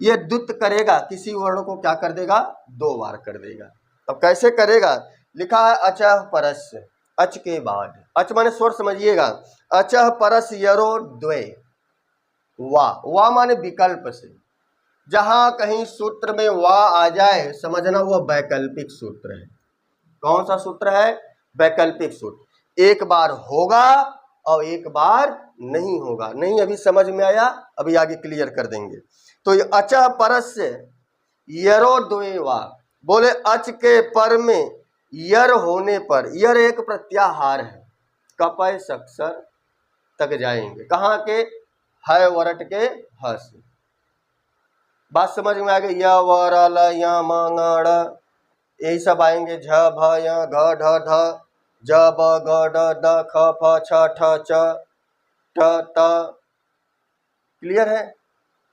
यह द्वित्व करेगा, किसी वर्ण को क्या कर देगा? दो बार कर देगा। अब कैसे करेगा? लिखा है अचः परस्, अच के बाद। अच माने स्वर समझिएगा। अचः परस् यरो द्वे वा माने विकल्प से। जहां कहीं सूत्र में वा आ जाए समझना वह वैकल्पिक सूत्र है। कौन सा सूत्र है? वैकल्पिक सूत्र। एक बार होगा और एक बार नहीं होगा। नहीं अभी समझ में आया, अभी आगे क्लियर कर देंगे। तो ये अचः परस्य यरो द्वे वा, बोले अच के पर में यर होने पर, यर एक प्रत्याहार है, कपय सक्षर तक जाएंगे। कहाँ के? है वरट के हस। बात समझ में आ गई? य व र ल य म ङ ड़, यही सब आएंगे। झ भ य घ ढ ढ, ज ब ग ड द ख फ छ ठ च ट त। क्लियर है?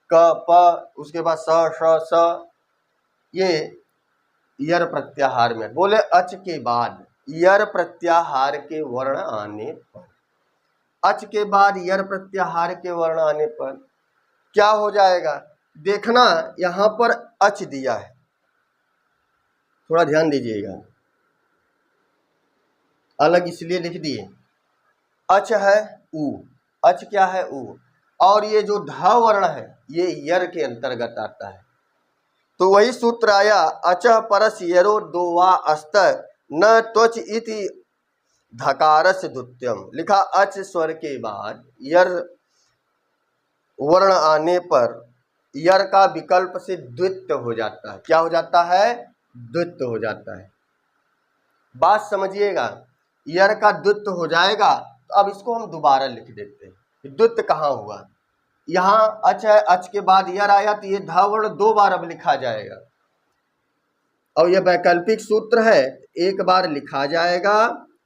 क प, उसके बाद स श स, ये यर प्रत्याहार में। बोले अच के बाद यर प्रत्याहार के वर्ण आने पर, अच के बाद यर प्रत्याहार के वर्ण आने पर क्या हो जाएगा? देखना, यहां पर अच दिया है, थोड़ा ध्यान दीजिएगा। अलग इसलिए लिख दिए, अच है उ, अच क्या है? उ। और ये जो ध वर्ण है ये यर के अंतर्गत आता है। तो वही सूत्र आया, अचः परस यरो दो वा अस्त न त्वच इति धकारस्य द्वितीयम, लिखा अच स्वर के बाद यर वर्ण आने पर यर का विकल्प से द्वित्व हो जाता है। क्या हो जाता है? द्वित्व हो जाता है। बात समझिएगा, यर का द्वित्व हो जाएगा तो अब इसको हम दोबारा लिख देते हैं। द्वित्व कहाँ हुआ? यहाँ अच है, अच के बाद यर आया तो ये ध वर्ण 2 बार अब लिखा जाएगा। और यह वैकल्पिक सूत्र है, एक बार लिखा जाएगा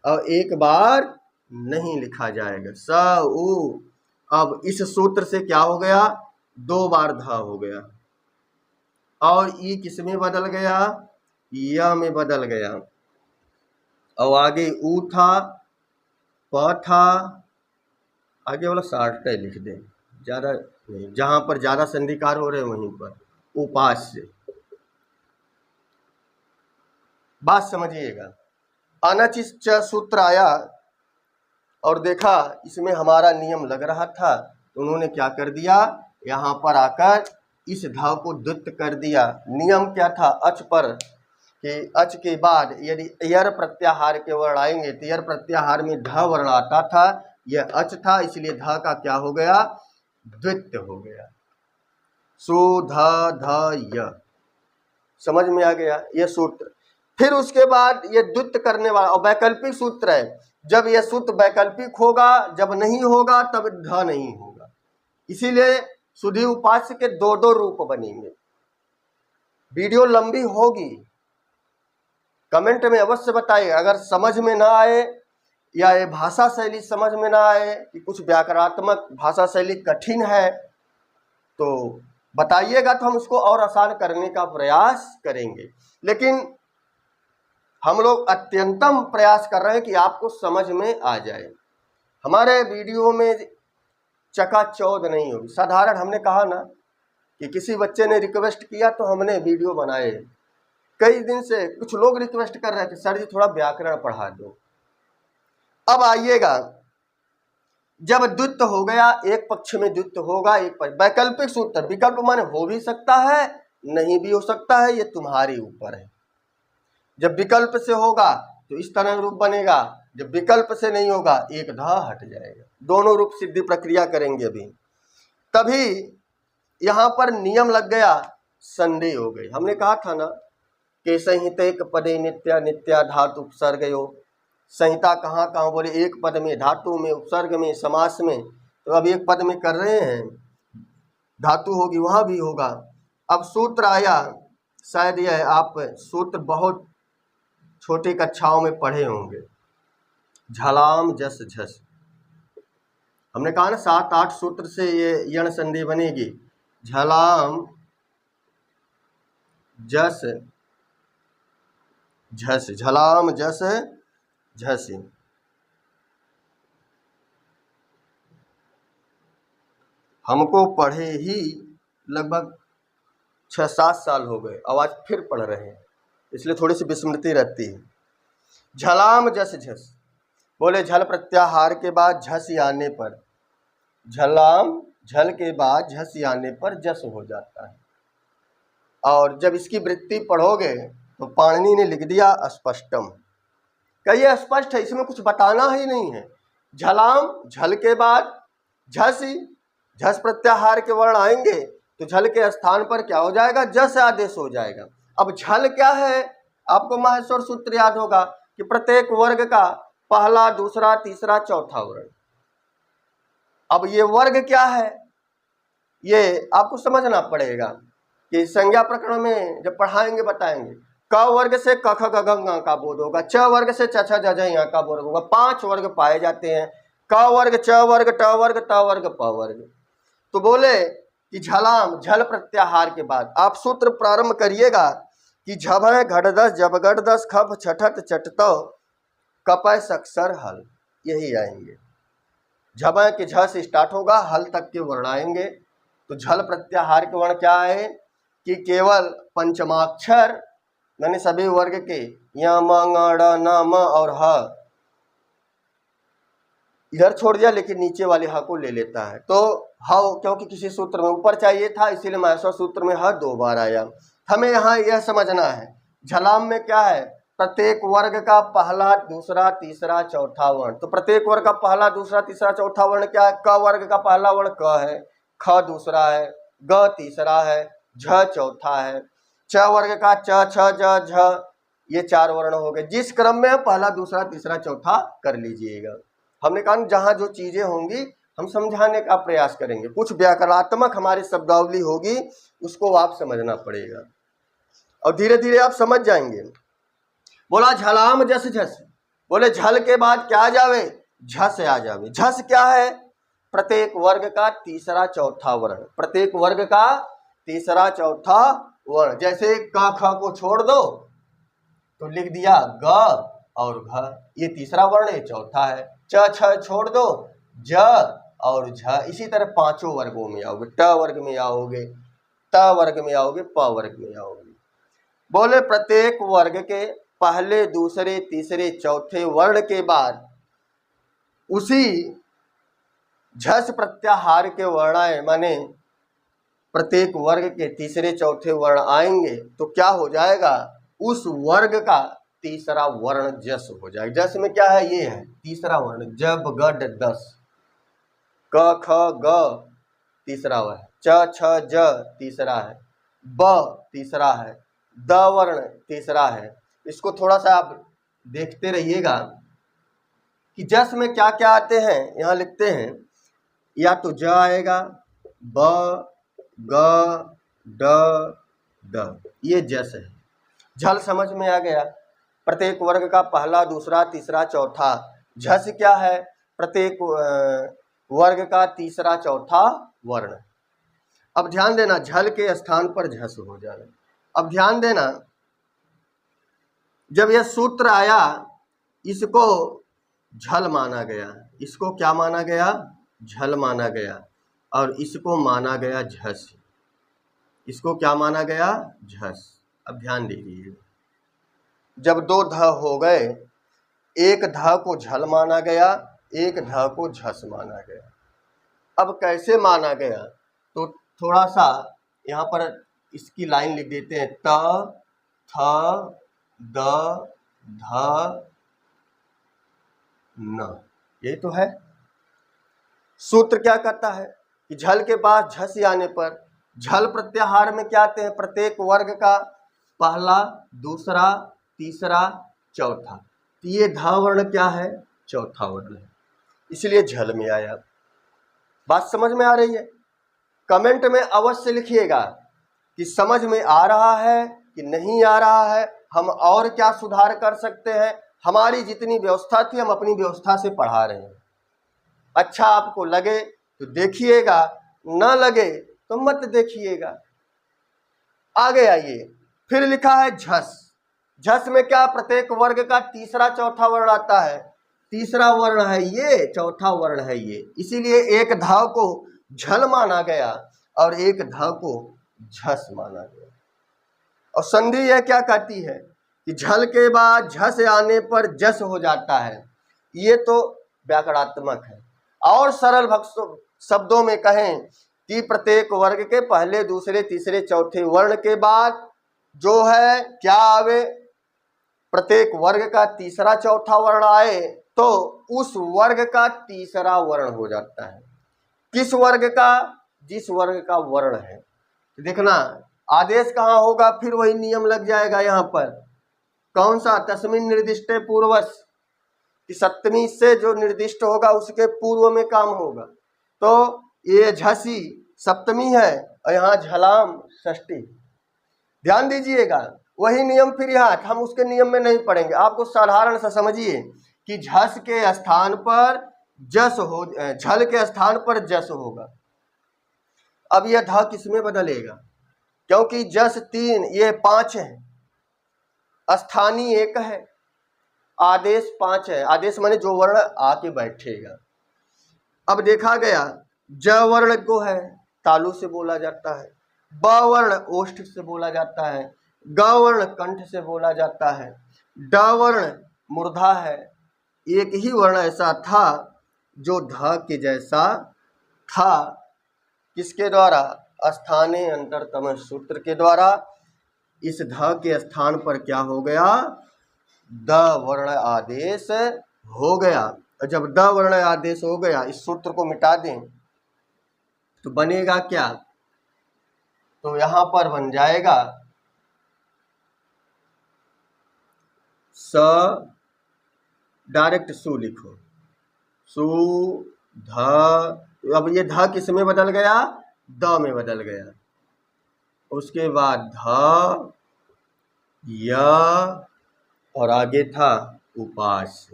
और एक बार नहीं लिखा जाएगा। स उ, अब इस सूत्र से क्या हो गया? 2 बार ध हो गया और ई किस में बदल गया? य में बदल गया। और आगे ऊ था, प था, आगे वाला शार्ट का लिख दें, ज़्यादा नहीं, जहाँ पर ज़्यादा संधिकार हो रहे हैं वहीं पर उपास से। बात समझिएगा, अनचिच सूत्र आया और देखा इसमें हमारा नियम लग रहा था तो उन्होंने क्या कर दिया? यहाँ पर आकर इस ध को द्वित्व कर दिया। नियम क्या था अच पर कि अच के बाद यदि यर प्रत्याहार के वर्ण आएंगे तो यर प्रत्याहार में ध वर्ण आता था, यह अच था इसलिए ध का क्या हो गया? द्वित्व हो गया। सु ध ध य, समझ में आ गया यह सूत्र। फिर उसके बाद ये द्वित्व करने वाला और वैकल्पिक सूत्र है। जब यह सूत्र वैकल्पिक होगा, जब नहीं होगा तब ध नहीं होगा। इसीलिए सुधी उपास्य के 2 रूप बनेंगे। वीडियो लंबी होगी, कमेंट में अवश्य बताइए। अगर समझ में ना आए या ये भाषा शैली समझ में ना आए कि कुछ व्याकरणात्मक भाषा शैली कठिन है तो बताइएगा, तो हम उसको और आसान करने का प्रयास करेंगे। लेकिन हम लोग अत्यंतम प्रयास कर रहे हैं कि आपको समझ में आ जाए। हमारे वीडियो में चकाचौंध नहीं होगी। साधारण हमने कहा ना कि किसी बच्चे ने रिक्वेस्ट किया तो हमने वीडियो बनाए। कई दिन से कुछ लोग रिक्वेस्ट कर रहे थे, सर जी थोड़ा व्याकरण पढ़ा दो। अब आइएगा, जब द्वित्व हो गया, एक पक्ष में द्वित्व होगा, एक पक्ष वैकल्पिक सूत्र। विकल्प माने हो भी सकता है, नहीं भी हो सकता है, ये तुम्हारे ऊपर है। जब विकल्प से होगा तो इस तरह रूप बनेगा, जब विकल्प से नहीं होगा एक ध हट जाएगा। दोनों रूप सिद्धि प्रक्रिया करेंगे अभी। तभी यहाँ पर नियम लग गया, संधि हो गई। हमने कहा था ना कि संहितेक पदे नित्या नित्या धातु उपसर्गयो। संहिता कहाँ कहाँ बोले? एक पद में, धातु में, उपसर्ग में, समास में। तो अब एक पद में कर रहे हैं, धातु होगी वहाँ भी होगा। अब सूत्र आया, शायद यह आप सूत्र बहुत छोटी कक्षाओं में पढ़े होंगे। झलाम जस झस, हमने कहा ना 7-8 सूत्र से ये यण संधि बनेगी। झलाम जस झस, झलाम जस झस। हमको पढ़े ही लगभग 6-7 साल हो गए, आवाज फिर पढ़ रहे हैं, इसलिए थोड़ी सी विस्मृति रहती है। झलाम जस झस, बोले झल प्रत्याहार के बाद झस आने पर, झलाम झल के बाद झस आने पर जस हो जाता है। और जब इसकी वृत्ति पढ़ोगे तो पाणिनि ने लिख दिया स्पष्टम। कहिए स्पष्ट है, इसमें कुछ बताना ही नहीं है। झलाम झल के बाद झस, झस प्रत्याहार के वर्ण आएंगे तो झल के स्थान पर क्या हो जाएगा? जस आदेश हो जाएगा। अब झल क्या है? आपको माहेश्वर सूत्र याद होगा कि प्रत्येक वर्ग का पहला, दूसरा, तीसरा, चौथा वर्ण। अब ये वर्ग क्या है ये आपको समझना पड़ेगा कि संज्ञा प्रकरण में जब पढ़ाएंगे बताएंगे। क वर्ग से क ख ग घ ङ का बोध होगा, च वर्ग से छ छ ज झ ञ का बोध होगा। 5 वर्ग पाए जाते हैं, क वर्ग, च वर्ग, ट वर्ग, त वर्ग, प वर्ग। तो बोले कि झलाम झल प्रत्याहार के बाद आप सूत्र प्रारंभ करिएगा कि झभ घटदस, जबगढ़दस, खप छठत, चटतो, कपय सक्षर हल, यही आएंगे। झब के झ से स्टार्ट होगा, हल तक के वर्ण आएंगे। तो झल प्रत्याहार के वर्ण क्या है कि केवल पंचमाक्षर यानी सभी वर्ग के य म ङ ड़ न म और ह इधर छोड़ दिया, लेकिन नीचे वाले ह को ले लेता है। तो ह क्योंकि किसी सूत्र में ऊपर चाहिए था इसीलिए माहेश्वर सूत्र में ह 2 बार आया। हमें यहाँ यह समझना है झलाम में क्या है? प्रत्येक वर्ग का पहला, दूसरा, तीसरा, चौथा वर्ण। तो प्रत्येक वर्ग का पहला, दूसरा, तीसरा, चौथा वर्ण क्या है? क वर्ग का पहला वर्ण क है, ख दूसरा है, ग तीसरा है, झ चौथा है, च वर्ग का च, छ, ज, झ, ये 4 वर्ण हो गए। जिस क्रम में पहला, दूसरा, तीसरा, चौथा कर लीजिएगा। हमने कहा जहां जो चीजें होंगी हम समझाने का प्रयास करेंगे। कुछ व्याकरणात्मक हमारी शब्दावली होगी, उसको आप समझना पड़ेगा और धीरे धीरे आप समझ जाएंगे। बोला झलाम जस झस, बोले झल के बाद क्या आ जावे? झस आ जावे। झस क्या है? प्रत्येक वर्ग का तीसरा चौथा वर्ण, प्रत्येक वर्ग का तीसरा चौथा वर्ण। जैसे क ख को छोड़ दो तो लिख दिया ग और घ, ये तीसरा वर्ण है, चौथा है। च छ छोड़ दो, ज और झ। इसी तरह पांचों वर्गों में आओगे, ट वर्ग में आओगे, त वर्ग में आओगे, प वर्ग में आओगे। बोले प्रत्येक वर्ग के पहले, दूसरे, तीसरे, चौथे वर्ण के बाद उसी झस प्रत्याहार के वर्ण आए, माने प्रत्येक वर्ग के तीसरे चौथे वर्ण आएंगे तो क्या हो जाएगा? उस वर्ग का तीसरा वर्ण जस हो जाएगा। जस में क्या है? ये है तीसरा वर्ण। जब गड दस, क ख ग तीसरा वर्ण, च छ ज तीसरा है, ब तीसरा है, द वर्ण तीसरा है। इसको थोड़ा सा आप देखते रहिएगा कि जस में क्या क्या आते हैं। यहाँ लिखते हैं या तो ज आएगा, ब, ग, ड, द, ये जस है। झल समझ में आ गया? प्रत्येक वर्ग का पहला, दूसरा, तीसरा, चौथा। झस क्या है? प्रत्येक वर्ग का तीसरा चौथा वर्ण। अब ध्यान देना, झल के स्थान पर झस हो जाए। अब ध्यान देना, जब यह सूत्र आया इसको झल माना गया, इसको क्या माना गया? झल माना गया, और इसको माना गया झस। इसको क्या माना गया? झस। अब ध्यान दीजिए, जब दो ध हो गए, एक ध को झल माना गया, एक ध को झस माना गया। अब कैसे माना गया? तो थोड़ा सा यहाँ पर इसकी लाइन लिख देते हैं, त, थ, द, ध, न। यही तो है। सूत्र क्या कहता है कि झल के बाद झस आने पर, झल प्रत्याहार में क्या आते हैं? प्रत्येक वर्ग का पहला, दूसरा, तीसरा, चौथा। तो ये ध वर्ण क्या है? चौथा वर्ण है, इसलिए झल में आया। बात समझ में आ रही है? कमेंट में अवश्य लिखिएगा कि समझ में आ रहा है कि नहीं आ रहा है, हम और क्या सुधार कर सकते हैं। हमारी जितनी व्यवस्था थी हम अपनी व्यवस्था से पढ़ा रहे हैं। अच्छा आपको लगे तो देखिएगा, न लगे तो मत देखिएगा। आगे आइए, फिर लिखा है झस। झस में क्या? प्रत्येक वर्ग का तीसरा चौथा वर्ण आता है। तीसरा वर्ण है ये, चौथा वर्ण है ये, इसीलिए एक ध को झल माना गया और एक ध को झस माना गया। और संधि यह क्या कहती है कि झल के बाद झस आने पर जस हो जाता है। ये तो व्याकरणात्मक है। और सरल शब्दों में कहें कि प्रत्येक वर्ग के पहले, दूसरे, तीसरे, चौथे वर्ण के बाद जो है क्या आवे? प्रत्येक वर्ग का तीसरा चौथा वर्ण आए तो उस वर्ग का तीसरा वर्ण हो जाता है। किस वर्ग का? जिस वर्ग का वर्ण है। देखना आदेश कहाँ होगा, फिर वही नियम लग जाएगा यहाँ पर। कौन सा? तस्मिन निर्दिष्टे पूर्वस, कि सप्तमी से जो निर्दिष्ट होगा उसके पूर्व में काम होगा। तो ये झसी सप्तमी है और यहाँ झलाम षष्ठी। ध्यान दीजिएगा, वही नियम फिर यहाँ, हम उसके नियम में नहीं पढ़ेंगे। आपको साधारण सा समझिए कि झस के स्थान पर जस हो, झल के स्थान पर जस होगा। अब यह ध किसमें बदलेगा? क्योंकि जस 3, ये 5 है, स्थानीय 1 है, आदेश 5 है। आदेश माने जो वर्ण आके बैठेगा। अब देखा गया ज वर्ण को है तालु से बोला जाता है, ब वर्ण ओष्ठ से बोला जाता है, ग वर्ण कंठ से बोला जाता है, ड वर्ण मूर्धा है। एक ही वर्ण ऐसा था जो ध के जैसा था। किसके द्वारा? स्थाने अंतरतम सूत्र के द्वारा। इस ध के स्थान पर क्या हो गया? द वर्ण आदेश हो गया। और जब द वर्ण आदेश हो गया, इस सूत्र को मिटा दें तो बनेगा क्या? तो यहां पर बन जाएगा स, डायरेक्ट सु लिखो, सु ध। अब ये ध किस में बदल गया? द में बदल गया। उसके बाद ध, य और आगे था उपास।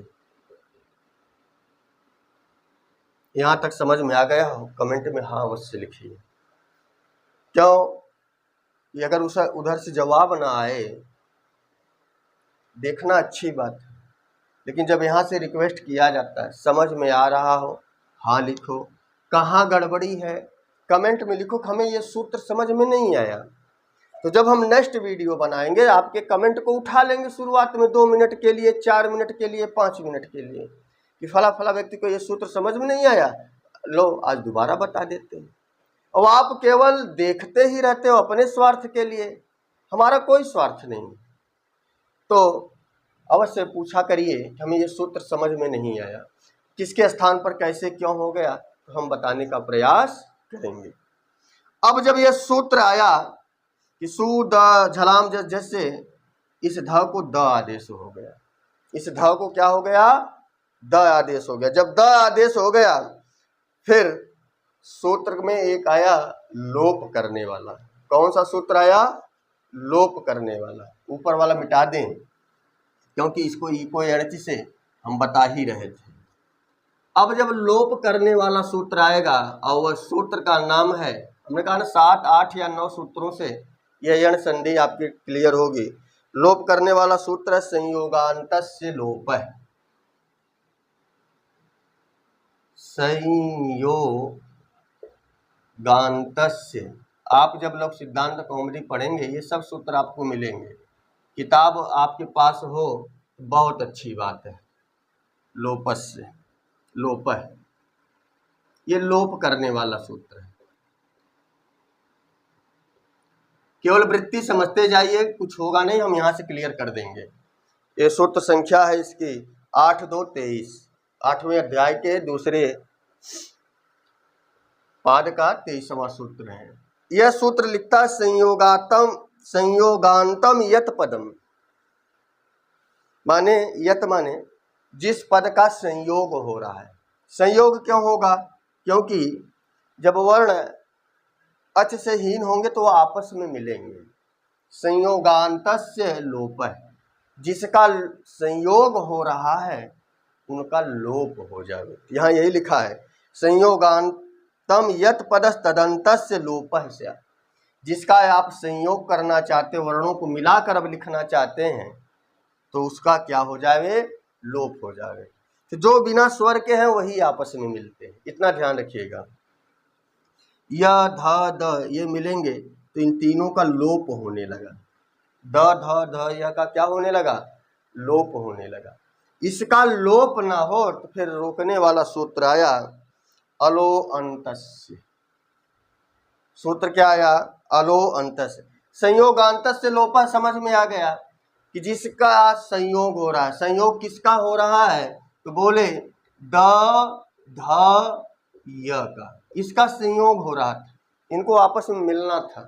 यहां तक समझ में आ गया हो? कमेंट में हाँ अवश्य लिखिए। क्यों? ये अगर उधर से जवाब ना आए, देखना अच्छी बात है, लेकिन जब यहाँ से रिक्वेस्ट किया जाता है, समझ में आ रहा हो, हाँ लिखो। कहाँ गड़बड़ी है कमेंट में लिखो कि हमें ये सूत्र समझ में नहीं आया। तो जब हम नेक्स्ट वीडियो बनाएंगे, आपके कमेंट को उठा लेंगे शुरुआत में 2 मिनट के लिए, 4 मिनट के लिए, 5 मिनट के लिए, कि फला फला व्यक्ति को ये सूत्र समझ में नहीं आया, लो आज दोबारा बता देते हैं। और आप केवल देखते ही रहते हो अपने स्वार्थ के लिए, हमारा कोई स्वार्थ नहीं। तो अवश्य पूछा करिए कि हमें ये सूत्र समझ में नहीं आया, किसके स्थान पर कैसे क्यों हो गया, तो हम बताने का प्रयास करेंगे। अब जब यह सूत्र आया कि सु द झलाम जैसे, इस ध को द आदेश हो गया, इस ध को क्या हो गया? द आदेश हो गया। जब द आदेश हो गया, फिर सूत्र में एक आया लोप करने वाला। कौन सा सूत्र आया? लोप करने वाला। ऊपर वाला मिटा दें, क्योंकि इसको इको एनर्जी से हम बता ही रहे थे। अब जब लोप करने वाला सूत्र आएगा, और वह सूत्र का नाम है, हमने कहा ना 7, 8 या 9 सूत्रों से यह यण संधि आपकी क्लियर होगी। लोप करने वाला सूत्र संयोगांतस्य लोप है। संयोगांतस्य, आप जब लोग सिद्धांत कौमुदी पढ़ेंगे, ये सब सूत्र आपको मिलेंगे। किताब आपके पास हो बहुत अच्छी बात है। लोपस्य, लोप है, ये लोप करने वाला सूत्र है। केवल वृत्ति समझते जाइए, कुछ होगा नहीं, हम यहाँ से क्लियर कर देंगे। ये सूत्र संख्या है इसकी 8-2-23, 8वें अध्याय के दूसरे पाद का 23वां सूत्र है। यह सूत्र लिखता है संयोगांतम यत पदम, माने यत माने जिस पद का संयोग हो रहा है। संयोग क्यों होगा? क्योंकि जब वर्ण अच से हीन होंगे तो वो आपस में मिलेंगे। संयोगांतस्य लोप है, जिसका संयोग हो रहा है उनका लोप हो जाए। यहाँ यही लिखा है संयोगांतम यत पदस तदंतस्य लोपस्य, जिसका आप संयोग करना चाहते, वर्णों को मिलाकर अब लिखना चाहते हैं, तो उसका क्या हो जाए? लोप हो जाए। तो जो बिना स्वर के हैं वही आपस में मिलते हैं, इतना ध्यान रखिएगा। य ध द ये मिलेंगे तो इन तीनों का लोप होने लगा। द ध ध य का क्या होने लगा? लोप होने लगा। इसका लोप ना हो तो फिर रोकने वाला सूत्र आया अलो अंतस्य। सूत्र क्या आया? अलो अंतस्य। संयोगांतस्य लोप समझ में आ गया कि जिसका संयोग हो रहा है। संयोग किसका हो रहा है? तो बोले द ध य का, इसका संयोग हो रहा था, इनको आपस में मिलना था।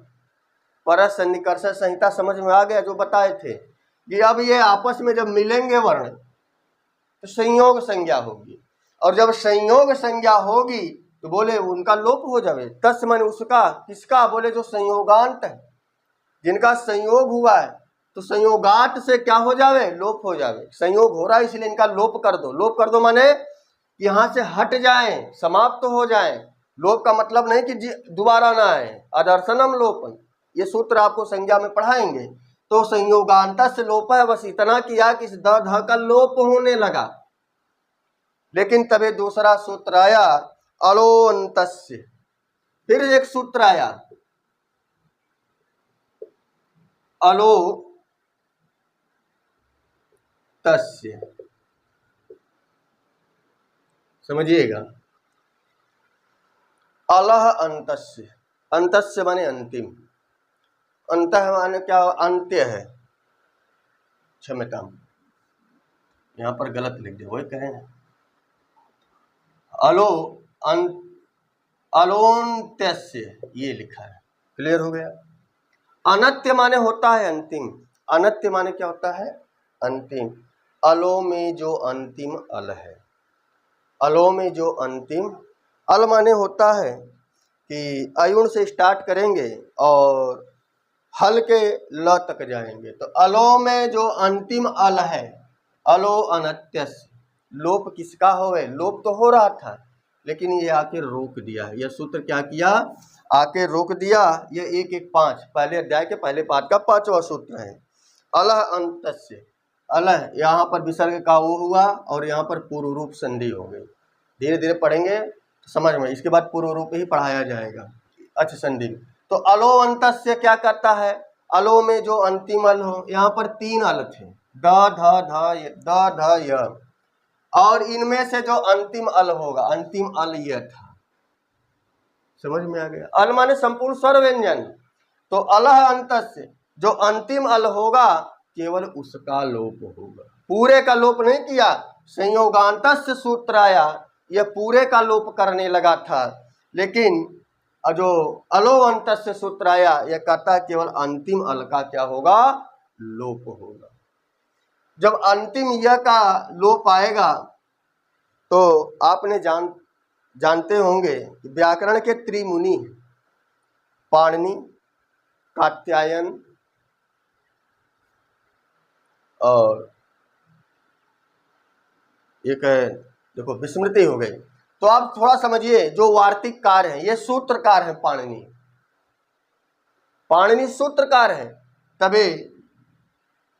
परस सन्निकर्ष संहिता समझ में आ गया, जो बताए थे कि अब ये आपस में जब मिलेंगे वर्ण तो संयोग संज्ञा होगी, और जब संयोग संज्ञा होगी तो बोले उनका लोप हो जावे। तस् माने उसका, किसका? बोले जो संयोगांत है, जिनका संयोग हुआ है, तो संयोगात से क्या हो जावे? लोप हो जावे। संयोग हो रहा है इसलिए इनका लोप कर दो। लोप कर दो माने यहाँ से हट जाएं, समाप्त तो हो जाएं। लोप का मतलब नहीं कि दोबारा ना आए, अदर्शनम लोपन, ये सूत्र आपको संज्ञा में पढ़ाएंगे। तो संयोगांत से लोप है, बस इतना किया कि इस द ध का लोप होने लगा। लेकिन तबे दूसरा सूत्र आया अलोअंतस्य। फिर एक सूत्र आया अलो तस्य, समझिएगा। अलह अंतस्य, अंतस्य माने अंतिम, अंत माने क्या? अंत्य है, क्षमता। यहाँ पर गलत लिख दिया, वही कहें ना। अलो अलोन्त्यस्य ये लिखा है, क्लियर हो गया। अनत्य माने होता है अंतिम, अनत्य माने क्या होता है? अंतिम। अलो में जो अंतिम अल है, अलो में जो अंतिम अल माने होता है कि अयुण से स्टार्ट करेंगे और हल के ल तक जाएंगे, तो अलो में जो अंतिम अल है, अलो अनत्यस्य, लोप किसका होवे? लोप तो हो रहा था लेकिन ये आके रोक दिया है। यह सूत्र क्या किया? आके रोक दिया। ये 1-1-5 पहले अध्याय के पहले पाठ का 5वां सूत्र है। अलह अंतस्य, अलह यहाँ पर विसर्ग का वो हुआ और यहाँ पर पूर्व रूप संधि हो गई। धीरे धीरे पढ़ेंगे तो समझ में, इसके बाद पूर्व रूप ही पढ़ाया जाएगा अच्छ संधि। तो अलो अंतस्य क्या करता है? अलो में जो अंतिम अल हो, यहाँ पर 3 अल थे, द ध य, और इनमें से जो अंतिम अल होगा, अंतिम अल यह था। समझ में आ गया? अल माने संपूर्ण स्वर व्यंजन। तो अलह अंतस्य, जो अंतिम अल होगा केवल उसका लोप होगा, पूरे का लोप नहीं किया। संयोगांतस्य सूत्र आया, यह पूरे का लोप करने लगा था, लेकिन जो अलो अंतस्य सूत्र आया यह कहता है केवल अंतिम अल का क्या होगा? लोप होगा। जब अंतिम य का लोप आएगा तो आपने जानते होंगे कि व्याकरण के त्रिमुनि पाणिनि, कात्यायन और एक है, देखो विस्मृति हो गई। तो आप थोड़ा समझिए, जो वार्तिककार हैं ये सूत्रकार हैं, पाणिनि सूत्रकार हैं। तभी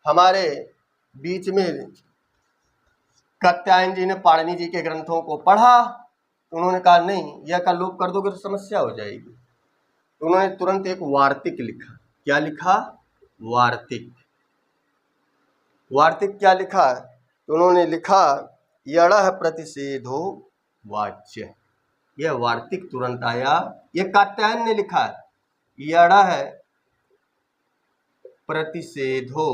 हमारे बीच में कात्यायन जी ने पाणिनि जी के ग्रंथों को पढ़ा, उन्होंने कहा नहीं, यह का लोप कर दोगे तो समस्या हो जाएगी। तो उन्होंने तुरंत एक वार्तिक लिखा। क्या लिखा? वार्तिक। वार्तिक क्या लिखा? तो उन्होंने लिखा यणः प्रतिषेधो वाच्य। यह वार्तिक तुरंत आया। यह कात्यायन ने लिखा यणः प्रतिषेधो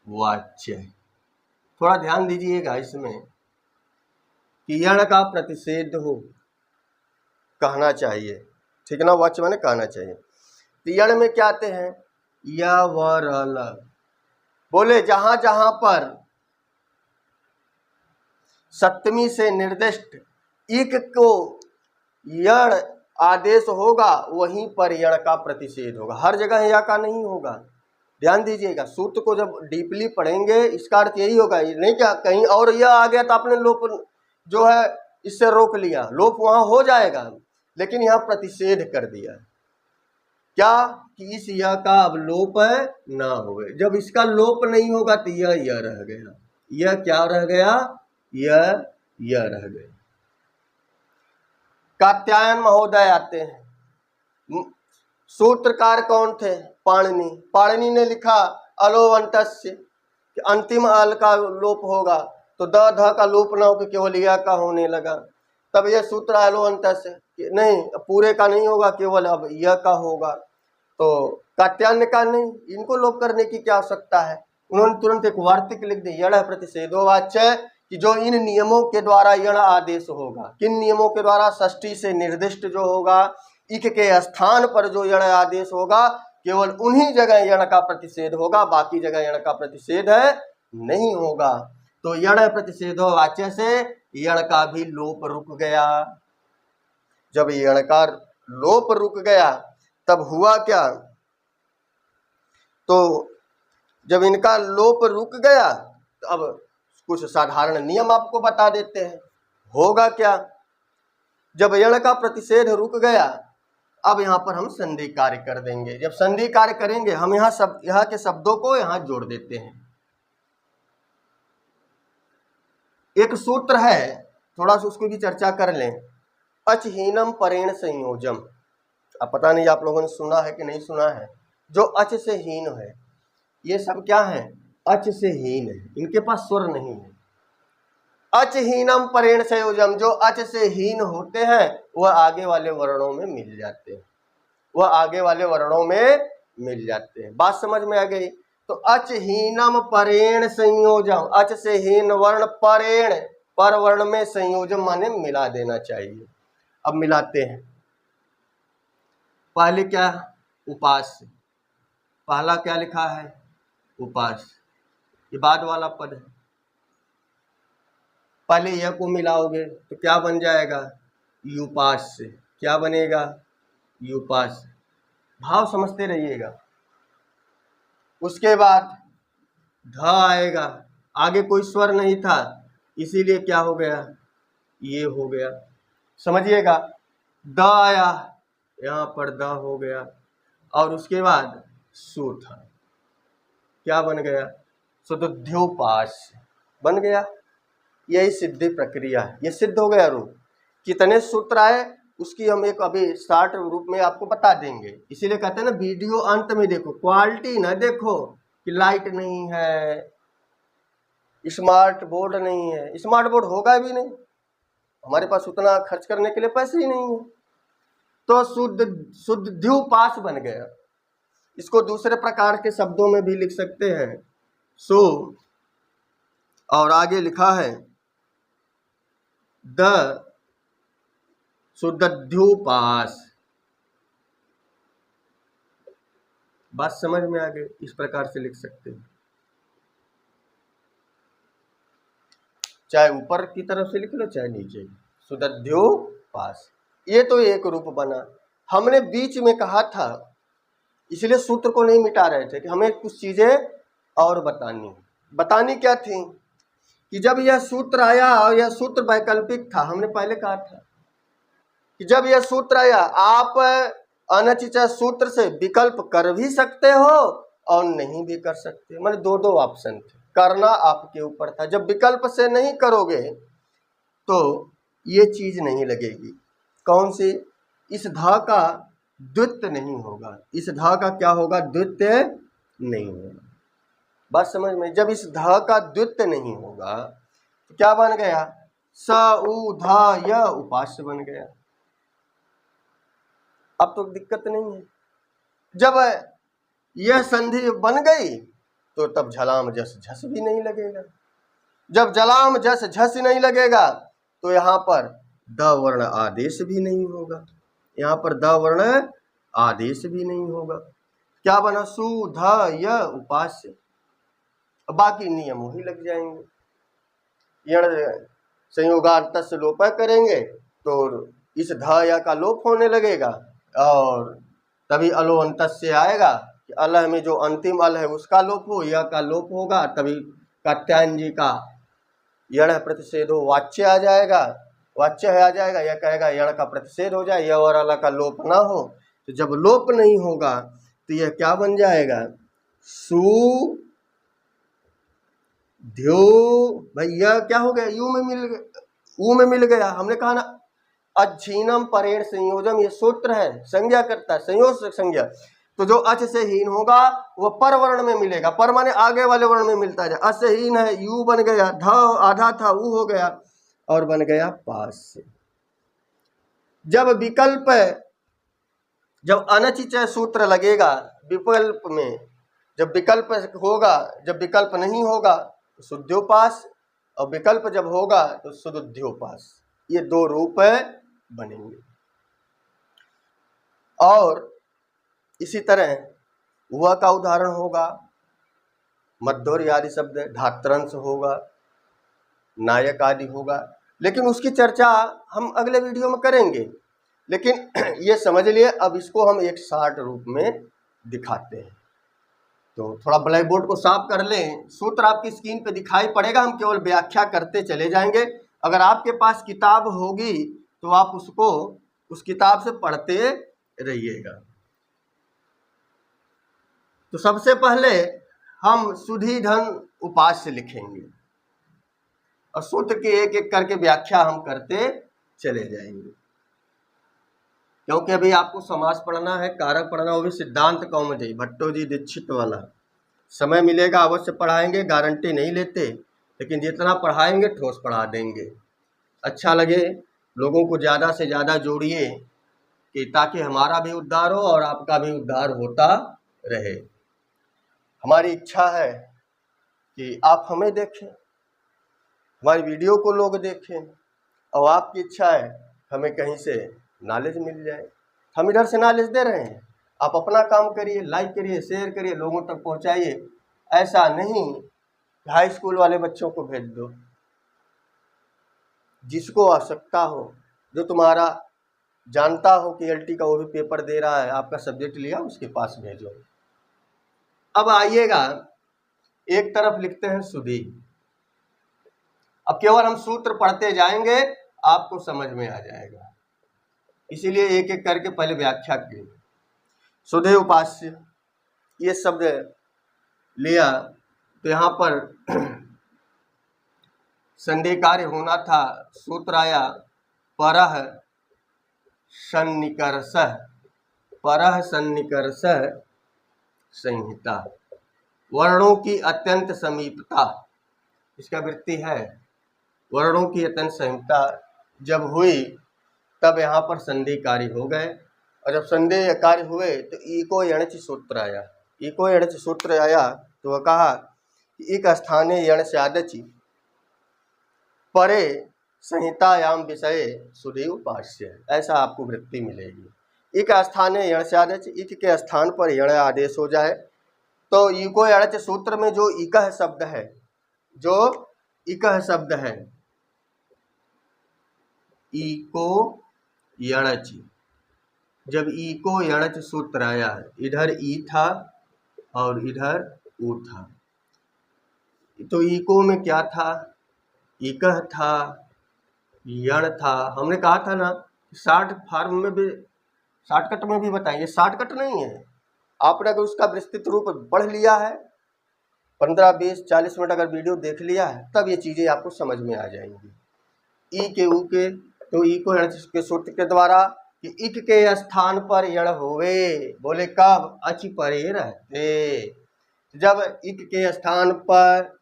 वाच्य। थोड़ा ध्यान दीजिएगा इसमें कि यण का प्रतिषेध हो कहना चाहिए, ठीक है ना? वाच्य माने कहना चाहिए। तो यण में क्या आते हैं? य व र ल। बोले जहां जहां पर सप्तमी से निर्दिष्ट इक को यण आदेश होगा वहीं पर यण का प्रतिषेध होगा, हर जगह या का नहीं होगा। ध्यान दीजिएगा, सूत्र को जब डीपली पढ़ेंगे इसका अर्थ यही होगा, नहीं क्या कहीं और यह आ गया तो आपने लोप जो है इससे रोक लिया, लोप वहां हो जाएगा, लेकिन यहाँ प्रतिषेध कर दिया। क्या? कि इस यह का अब लोप ना हो। जब इसका लोप नहीं होगा तो यह रह गया। यह क्या रह गया? यह रह गया। कात्यायन महोदय आते हैं। सूत्रकार कौन थे? पाणिनि। पाणिनि ने लिखा अलोवंतस्य, अंतिम अल का लोप होगा, तो द ध का लोप ना होकर केवल य का होने लगा। तब यह सूत्र अलोवंतस्य नहीं, पूरे का नहीं होगा, केवल अब य का होगा। तो कात्यायन का नहीं, इनको लोप करने की क्या आवश्यकता है? उन्होंने तुरंत एक वार्तिक लिख दी, यण प्रतिषेधो वाच्य, कि जो इन नियमों के द्वारा यण आदेश होगा। किन नियमों के द्वारा? षष्ठी से निर्दिष्ट जो होगा, इक के स्थान पर जो यण आदेश होगा, केवल उन्हीं जगह यण का प्रतिषेध होगा, बाकी जगह यण का प्रतिषेध नहीं होगा। तो यण प्रतिषेधो वाच्य से यण का भी लोप रुक गया। जब यण का लोप रुक गया तब हुआ क्या? तो जब इनका लोप रुक गया तो अब कुछ साधारण नियम आपको बता देते हैं। होगा क्या? जब यण का प्रतिषेध रुक गया, अब यहाँ पर हम संधि कार्य कर देंगे। जब संधि कार्य करेंगे हम यहाँ के शब्दों को यहाँ जोड़ देते हैं। एक सूत्र है, थोड़ा सा उसको भी चर्चा कर लें। अचहीनम परेण संयोजम। अब पता नहीं आप लोगों ने सुना है कि नहीं सुना है। जो अच से हीन है, ये सब क्या है? अच से हीन है, इनके पास स्वर नहीं है। अचहीनम परेण संयोजम, जो अच से हीन होते हैं वह आगे वाले वर्णों में मिल जाते हैं, वह आगे वाले वर्णों में मिल जाते हैं। बात समझ में आ गई? तो अच हीनम परेण संयोजम, अच से हीन वर्ण परेण, पर वर्ण में संयोजम माने मिला देना चाहिए। अब मिलाते हैं। पहले क्या, उपास्य, पहला क्या लिखा है, उपास्य, ये बाद वाला पद है। पहले यह को मिलाओगे तो क्या बन जाएगा, युपास्य। क्या बनेगा, युपास्य। भाव समझते रहिएगा। उसके बाद ध आएगा, आगे कोई स्वर नहीं था इसीलिए क्या हो गया, ये हो गया, समझिएगा। द आया, यहाँ पर द हो गया, और उसके बाद सु था, क्या बन गया, सुदुध्योपास बन गया। यही सिद्धि प्रक्रिया है, ये सिद्ध हो गया रूप। कितने सूत्र आए उसकी हम एक अभी शॉर्ट रूप में आपको बता देंगे। इसीलिए कहते हैं ना वीडियो अंत में देखो, क्वालिटी ना देखो कि लाइट नहीं है, स्मार्ट बोर्ड नहीं है। स्मार्ट बोर्ड होगा भी नहीं, हमारे पास उतना खर्च करने के लिए पैसे ही नहीं है। तो शुद्धोपास बन गया। इसको दूसरे प्रकार के शब्दों में भी लिख सकते हैं, सो, और आगे लिखा है द शुद्धोपास। बात समझ में आ गई, इस प्रकार से लिख सकते हैं, चाहे ऊपर की तरफ से लिख लो चाहे नीचे, शुद्धोपास। ये तो एक रूप बना। हमने बीच में कहा था, इसलिए सूत्र को नहीं मिटा रहे थे कि हमें कुछ चीजें और बतानी क्या थी कि जब यह सूत्र आया, और यह सूत्र वैकल्पिक था, हमने पहले कहा था कि जब यह सूत्र आया आप अनचित सूत्र से विकल्प कर भी सकते हो और नहीं भी कर सकते, मतलब दो ऑप्शन थे, करना आपके ऊपर था। जब विकल्प से नहीं करोगे तो ये चीज नहीं लगेगी। कौन सी, इस धा का द्वित्व नहीं होगा, इस धा का क्या होगा, द्वित्व नहीं होगा। बात समझ में, जब इस धा का द्वित्व नहीं होगा तो क्या बन गया, स उ धा य उपास्य बन गया। अब तो दिक्कत नहीं है। जब यह संधि बन गई तो तब झलाम जस झस भी नहीं लगेगा। जब जलाम जस झस नहीं लगेगा तो यहाँ पर द वर्ण आदेश भी नहीं होगा, यहाँ पर द वर्ण आदेश भी नहीं होगा। क्या बना, सु ध य उपास्य। बाकी नियम वही लग जाएंगे। संयोगांत से लोप करेंगे तो इस ध या का लोप होने लगेगा, और तभी अलो अंत से आएगा कि अलह में जो अंतिम अल है उसका लोप हो, यह का लोप होगा, तभी कात्यायन जी का यण प्रतिषेधो वाच्य आ जाएगा, वाच्य है आ जाएगा, यह कहेगा यण का प्रतिषेध हो जाए, यह और अल का लोप ना हो। तो जब लोप नहीं होगा तो यह क्या बन जाएगा, सु ध्यो, भैया क्या हो गया, यू में मिल गया, ऊ में मिल गया। हमने कहा ना अछीनम परेण संयोजम, ये सूत्र है, संज्ञा करता है, संयोग संज्ञा। तो जो अच से हीन होगा वह पर वर्ण में मिलेगा, पर माने आगे वाले वर्ण में मिलता है। अच से हीन है, यू बन गया, ध आधा था ऊ हो गया, और बन गया पास से। जब विकल्प, जब अनचित सूत्र लगेगा विकल्प में, जब विकल्प होगा, जब विकल्प नहीं होगा तो शुद्धोपास, और विकल्प जब होगा तो शुद्धोपास। ये दो रूप बनेंगे। और इसी तरह वह का उदाहरण होगा, मध्योर आदि शब्द, धात्रंश होगा, नायक आदि होगा, लेकिन उसकी चर्चा हम अगले वीडियो में करेंगे। लेकिन ये समझ लिए, अब इसको हम एक शॉर्ट रूप में दिखाते हैं। तो थोड़ा ब्लैक बोर्ड को साफ कर लें, सूत्र आपकी स्क्रीन पे दिखाई पड़ेगा, हम केवल व्याख्या करते चले जाएंगे। अगर आपके पास किताब होगी तो आप उसको उस किताब से पढ़ते रहिएगा। तो सबसे पहले हम सुधी धन उपास्य लिखेंगे और सूत्र की एक एक करके व्याख्या हम करते चले जाएंगे, क्योंकि अभी आपको समास पढ़ना है, कारक पढ़ना, वो भी सिद्धांत कौमुदी भट्टो जी दीक्षित वाला। समय मिलेगा अवश्य पढ़ाएंगे, गारंटी नहीं लेते, लेकिन जितना पढ़ाएंगे ठोस पढ़ा देंगे। अच्छा लगे लोगों को ज़्यादा से ज़्यादा जोड़िए कि ताकि हमारा भी उद्धार हो और आपका भी उद्धार होता रहे। हमारी इच्छा है कि आप हमें देखें, हमारी वीडियो को लोग देखें, और आपकी इच्छा है हमें कहीं से नॉलेज मिल जाए। हम इधर से नॉलेज दे रहे हैं, आप अपना काम करिए, लाइक करिए, शेयर करिए, लोगों तक पहुंचाइए। ऐसा नहीं हाई स्कूल वाले बच्चों को भेज दो, जिसको आवश्यकता हो, जो तुम्हारा जानता हो कि एलटी का वो भी पेपर दे रहा है, आपका सब्जेक्ट लिया, उसके पास भेजो। अब आइएगा, एक तरफ लिखते हैं सुधी। अब केवल हम सूत्र पढ़ते जाएंगे, आपको समझ में आ जाएगा, इसीलिए एक एक करके पहले व्याख्या की। सुधे उपास्य ये शब्द लिया तो यहाँ पर संधि कार्य होना था, सूत्र आया परः सन्निकर्षः, परः सन्निकर्षः संहिता, वर्णों की अत्यंत समीपता, इसका वृत्ति है वर्णों की अत्यंत संहिता जब हुई तब यहाँ पर संधि कार्य हो गए, और जब संधि कार्य हुए तो इको यणच सूत्र आया। इको यणच सूत्र आया तो वह कहा कि एक स्थाने यण स्यादचि परे संहितायाम विषय सुधी उपास्य, ऐसा आपको वृत्ति मिलेगी। एक स्थाने यण स्यादच, इक के स्थान पर यण आदेश हो जाए तो इको यणच सूत्र में जो इकह शब्द है, जो इकह शब्द है, इको यणच, जब इको यणच सूत्र आया, इधर ई था और इधर ऊ था, तो इको में क्या था, इकह था, यण था। हमने कहा था ना शॉर्ट फॉर्म में भी, शॉर्टकट में भी बताइए, शॉर्टकट नहीं है, आपने अगर उसका विस्तृत रूप पढ़ लिया है, 15, 20, 40 मिनट अगर वीडियो देख लिया है, तब ये चीज़ें आपको समझ में आ जाएंगी। ई के ऊ के, तो ई को यण के सूत्र के द्वारा कि इक के स्थान पर यण होवे, बोले कब, अच परे रहते, जब इक के स्थान पर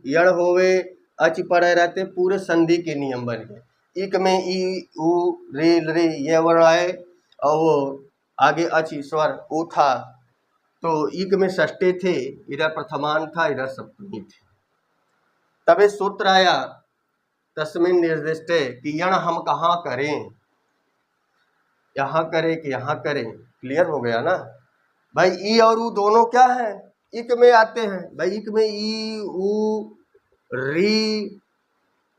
यण होवे, अच परे रहते, पूरे संधि के नियम बन गए। इक में ई ऊ रे रे ये वर्ण आए, और वो आगे अच स्वर ऊ था, तो इक में षष्ठे थे, इधर प्रथमान था, इधर सप्तमी थी। तब इस सूत्र आया तस्मिन् निर्दिष्टे कि यण हम कहाँ करें, यहाँ करें कि यहाँ करें। क्लियर हो गया ना भाई। ई और ऊ दोनों क्या है, इक में आते हैं भाई। इक में ई ऊ री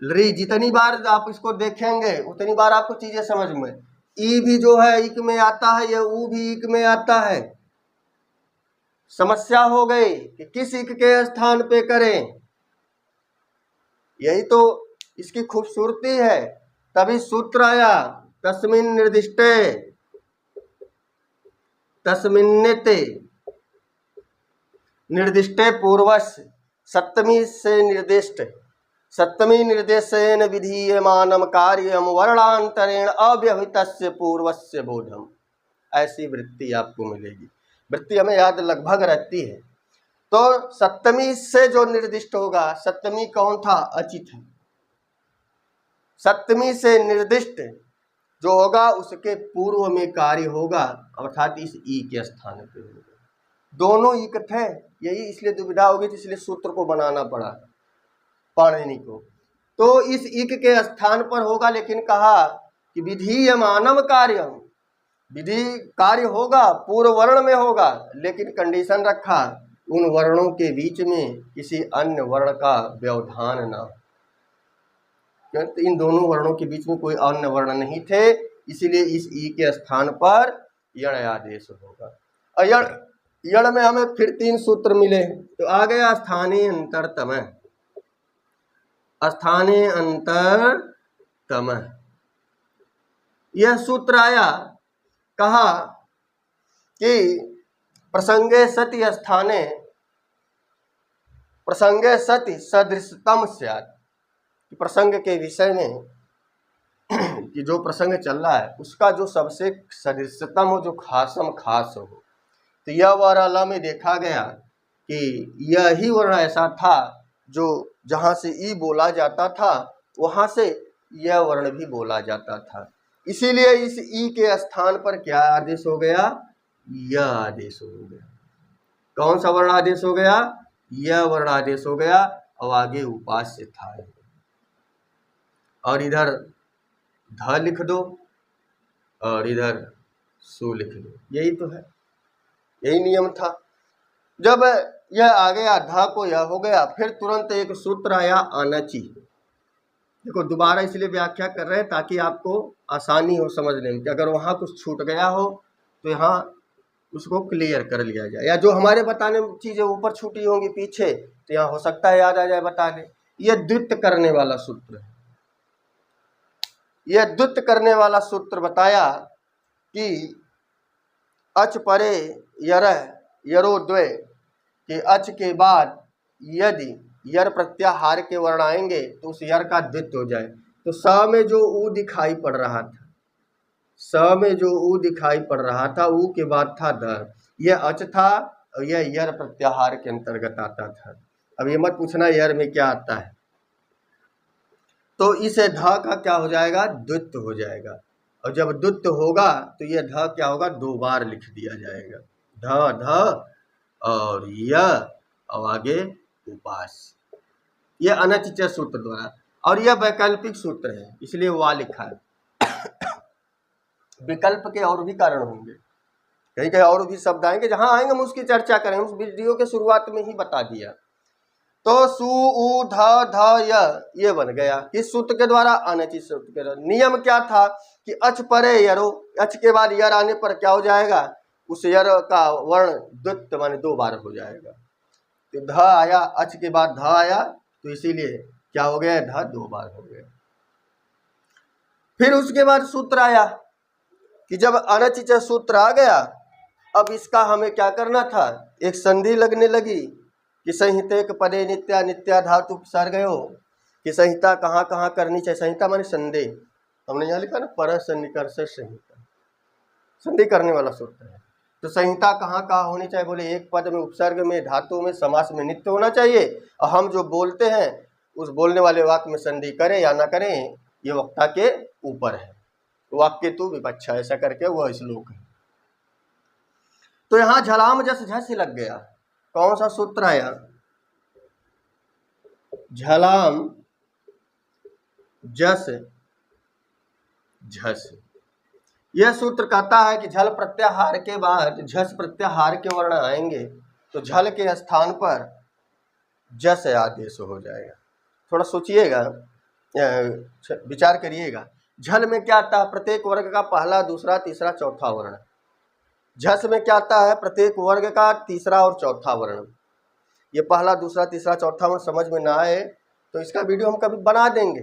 री, जितनी बार आप इसको देखेंगे उतनी बार आपको चीजें समझ में। ई भी जो है इक में आता है, यह ऊ भी इक में आता है। समस्या हो गई कि किस इक के स्थान पे करें, यही तो इसकी खूबसूरती है। तभी सूत्र आया तस्मिन् निर्दिष्टे, तस्मिन्नेते निर्दिष्टे पूर्वस्य, सप्तमी से निर्दिष्ट, सप्तमी निर्देशेन विधीयमानम कार्यम वर्णांतरेण अव्यवहितस्य पूर्वस्य बोधम, ऐसी वृत्ति आपको मिलेगी। वृत्ति हमें याद लगभग रहती है। तो सप्तमी से जो निर्दिष्ट होगा, सप्तमी कौन था, अचित है, सप्तमी से निर्दिष्ट जो होगा उसके पूर्व में कार्य होगा, अर्थात इस ई के स्थान पे होगा। दोनों इक थे, यही इसलिए दुविधा होगी, इसलिए सूत्र को बनाना पड़ा पाणिनि को। तो इस इक के स्थान पर होगा, लेकिन कहा कि विधीयमानम कार्यम, विधि कार्य होगा, पूर्व वर्ण में होगा, लेकिन कंडीशन रखा उन वर्णों के बीच में किसी अन्य वर्ण का व्यवधान न हो। इन दोनों वर्णों के बीच में कोई अन्य वर्ण नहीं थे, इसीलिए इस ई के स्थान पर यण आदेश होगा। और यण में हमें फिर 3 सूत्र मिले, तो आ गया स्थानीय अंतरतम, स्थानीय अंतरतम, यह सूत्र आया। कहा कि प्रसंगे सति स्थाने, प्रसंगे सति सदृशतम स्यात्, प्रसंग के विषय में कि जो प्रसंग चल रहा है उसका जो सबसे सदृशतम हो, जो खासम खास हो। तो यह वर्ण में देखा गया कि यही वर्ण ऐसा था जो जहाँ से ई बोला जाता था वहाँ से यह वर्ण भी बोला जाता था, इसीलिए इस ई के स्थान पर क्या आदेश हो गया, यह आदेश हो गया। कौन सा वर्ण आदेश हो गया? यह वर्ण आदेश हो गया। और आगे उपास्य था, और इधर ध लिख दो और इधर सु लिख दो। यही तो है, यही नियम था। जब यह आ गया ध को यह हो गया, फिर तुरंत एक सूत्र आया अनचि। देखो दोबारा इसलिए व्याख्या कर रहे हैं ताकि आपको आसानी हो समझने में, कि अगर वहाँ कुछ छूट गया हो तो यहाँ उसको क्लियर कर लिया जाए, या जो हमारे बताने में चीज़ें ऊपर छूटी होंगी पीछे तो यहाँ हो सकता है याद आ जाए बताने। यह द्वित्व करने वाला सूत्र है। यह द्वित्व करने वाला सूत्र बताया कि अच परे यरह यरो द्वय, कि अच के बाद यदि यर प्रत्याहार के वर्ण आएंगे तो उस यर का द्वित्व हो जाए। तो स में जो ऊ दिखाई पड़ रहा था, स में जो ऊ दिखाई पड़ रहा था, ऊ के बाद था द, यह अच था और यह यर प्रत्याहार के अंतर्गत आता था। अब ये मत पूछना यर में क्या आता है, तो इस ध का क्या हो जाएगा? द्वित्व हो जाएगा। और जब द्वित्व होगा तो यह ध क्या होगा? 2 बार लिख दिया जाएगा। ध ध और यह और आगे उपास। यह अनचिच सूत्र द्वारा, और यह वैकल्पिक सूत्र है इसलिए वा लिखा है। विकल्प के और भी कारण होंगे, कहीं कहीं और भी शब्द आएंगे, जहां आएंगे हम उसकी चर्चा करेंगे। उस वीडियो के शुरुआत में ही बता दिया। तो सु उ ध ध य ये बन गया इस सूत्र के द्वारा, अनचित सूत्र के द्वारा। नियम क्या था कि अच परे यरो, अच के बाद यर आने पर क्या हो जाएगा? उस यर का वर्ण द्वित्व माने 2 बार हो जाएगा। तो ध आया, अच के बाद ध आया, तो इसीलिए क्या हो गया? ध 2 बार हो गया। फिर उसके बाद सूत्र आया कि जब अनचित सूत्र आ गया, अब इसका हमें क्या करना था? एक संधि लगने लगी कि संहितेक पदे नित्या नित्या धातु उपसर्गयो, कि संहिता कहाँ कहाँ करनी चाहिए। संहिता माने संदेह, हमने यहाँ लिखा ना पर सन्निकर्ष संहिता, संधि करने वाला सूत्र है। तो संहिता कहाँ कहाँ होनी चाहिए? बोले एक पद में, उपसर्ग में, धातु में, समास में नित्य होना चाहिए। और हम जो बोलते हैं उस बोलने वाले वाक्य में संधि करें या ना करें ये वक्ता के ऊपर है। वाक्य तु विपक्षा, ऐसा करके वह श्लोक है। तो यहाँ झलाम जस झस लग गया। कौन सा सूत्र आया? झलाम जस झस। यह सूत्र कहता है कि झल प्रत्याहार के बाद झस प्रत्याहार के वर्ण आएंगे तो झल के स्थान पर जस आदेश हो जाएगा। थोड़ा सोचिएगा, विचार करिएगा। झल में क्या आता है? प्रत्येक वर्ग का पहला, दूसरा, तीसरा, चौथा वर्ण। झस में क्या आता है? प्रत्येक वर्ग का तीसरा और चौथा वर्ण। ये पहला, दूसरा, तीसरा, चौथा वर्ण समझ में ना आए तो इसका वीडियो हम कभी बना देंगे,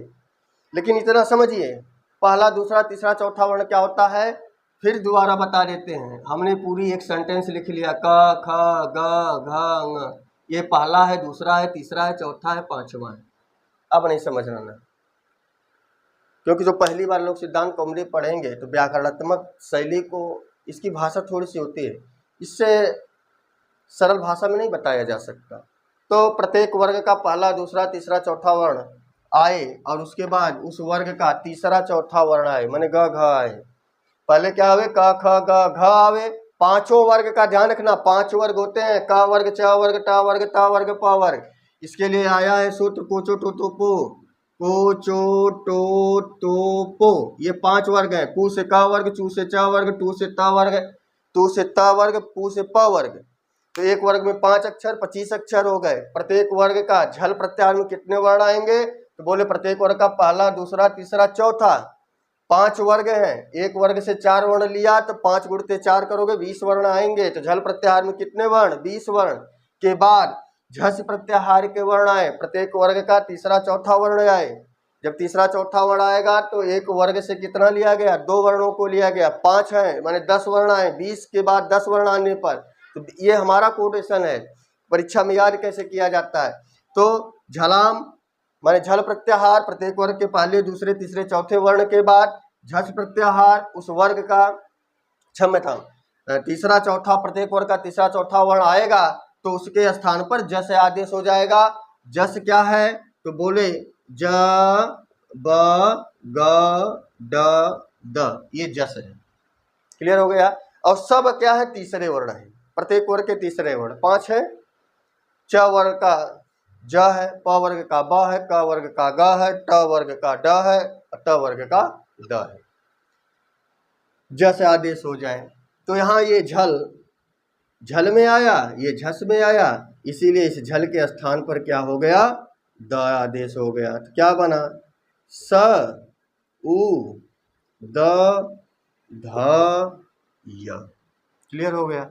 लेकिन इतना समझिए पहला, दूसरा, तीसरा, चौथा वर्ण क्या होता है। फिर दोबारा बता देते हैं। हमने पूरी एक सेंटेंस लिख लिया, क ख ग घ ङ, ये पहला है, दूसरा है, तीसरा है, चौथा है, पांचवा है। अब नहीं समझना ना, क्योंकि जो पहली बार लोग सिद्धांत कौमुदी पढ़ेंगे तो व्याकरणात्मक शैली को, इसकी भाषा थोड़ी सी होती है, इससे सरल भाषा में नहीं बताया जा सकता। तो प्रत्येक वर्ग का पहला, दूसरा, तीसरा, चौथा वर्ण आए और उसके बाद उस वर्ग का तीसरा, चौथा वर्ण आए, माने ग घ आए। पहले क्या आवे? क ख ग घ आवे। पांचों वर्ग का ध्यान रखना, 5 वर्ग होते हैं, क वर्ग, च वर्ग, ट वर्ग, त वर्ग, प वर्ग। इसके लिए आया है सूत्र कोचो टो तो पो, कोचो टो तो पो। ये 5 वर्ग है। कु से क वर्ग, चू से च वर्ग, टू से त वर्ग, तू से त वर्ग, पू से प वर्ग। तो एक वर्ग में 5 अक्षर, 25 अक्षर हो गए। प्रत्येक वर्ग का झल प्रत्याहार में कितने वर्ण आएंगे? तो बोले प्रत्येक वर्ग का पहला, दूसरा, तीसरा, चौथा, 5 वर्ग हैं। एक वर्ग से 4 वर्ण लिया तो 5 गुणते 4 करोगे, 20 वर्ण आएंगे। तो झल प्रत्याहार में कितने वर्ण? 20 वर्ण। के बाद झस प्रत्याहार के वर्ण आए, प्रत्येक वर्ग का तीसरा, चौथा वर्ण आए। जब तीसरा, चौथा वर्ण आएगा तो एक वर्ग से कितना लिया गया? 2 वर्णों को लिया गया। 5 है, माने 10 वर्ण आए। 20 के बाद 10 वर्ण आने पर, तो ये हमारा कोटेशन है। परीक्षा में याद कैसे किया जाता है? तो झलाम माने झल प्रत्याहार, प्रत्येक वर्ग के पहले, दूसरे, तीसरे, चौथे वर्ण के बाद झस प्रत्याहार, उस वर्ग का, क्षम्यता, तीसरा, चौथा, प्रत्येक वर्ग का तीसरा, चौथा वर्ण आएगा तो उसके स्थान पर जस आदेश हो जाएगा। जस क्या है? तो बोले ज ब ग ड द, ये जस है। क्लियर हो गया? और सब क्या है? तीसरे वर्ण है। प्रत्येक वर्ग के तीसरे वर्ण 5 है। च वर्ग का ज है, प वर्ग का ब है, क वर्ग का ग है, ट वर्ग का ड है, ट वर्ग का द है। ज से आदेश हो जाए तो यहाँ ये झल में आया, ये झस में आया, इसीलिए इस झल के स्थान पर क्या हो गया, द आदेश हो गया। तो क्या बना, स उ द ध य। क्लियर हो गया।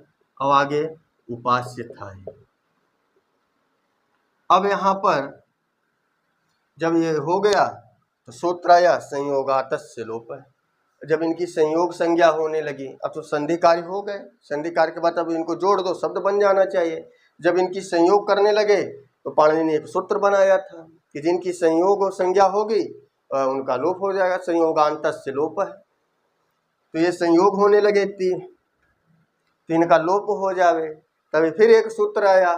अब आगे उपास्य था। अब यहाँ पर जब ये हो गया तो सूत्र आया संयोगातस्य लोप है। जब इनकी संयोग संज्ञा होने लगी, अब तो संधि कार्य हो गए, संधि कार्य के बाद अब इनको जोड़ दो, शब्द बन जाना चाहिए। जब इनकी संयोग करने लगे तो पाणिनि ने एक सूत्र बनाया था कि जिनकी संयोग और संज्ञा होगी उनका लोप हो जाएगा, संयोगांतस्य लोप है। तो ये संयोग होने लगे तो इनका लोप हो जावे। तभी फिर एक सूत्र आया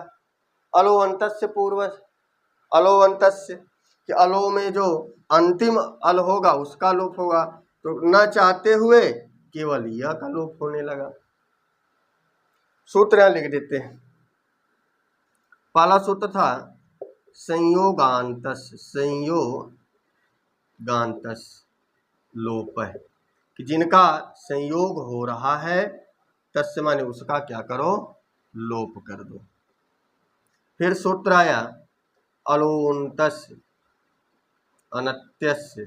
अलोअंतस्य पूर्वज, अलोअंतस्य कि अलो में जो अंतिम अल होगा उसका लोप होगा। तो न चाहते हुए केवल यह का लोप होने लगा। सूत्र यहां लिख देते हैं। पहला सूत्र था संयोगांतस्य, संयोगांतस्य लोप है कि जिनका संयोग हो रहा है तस्य माने उसका क्या करो, लोप कर दो। फिर सूत्र आया अलोन्तस्य अनत्यस्य,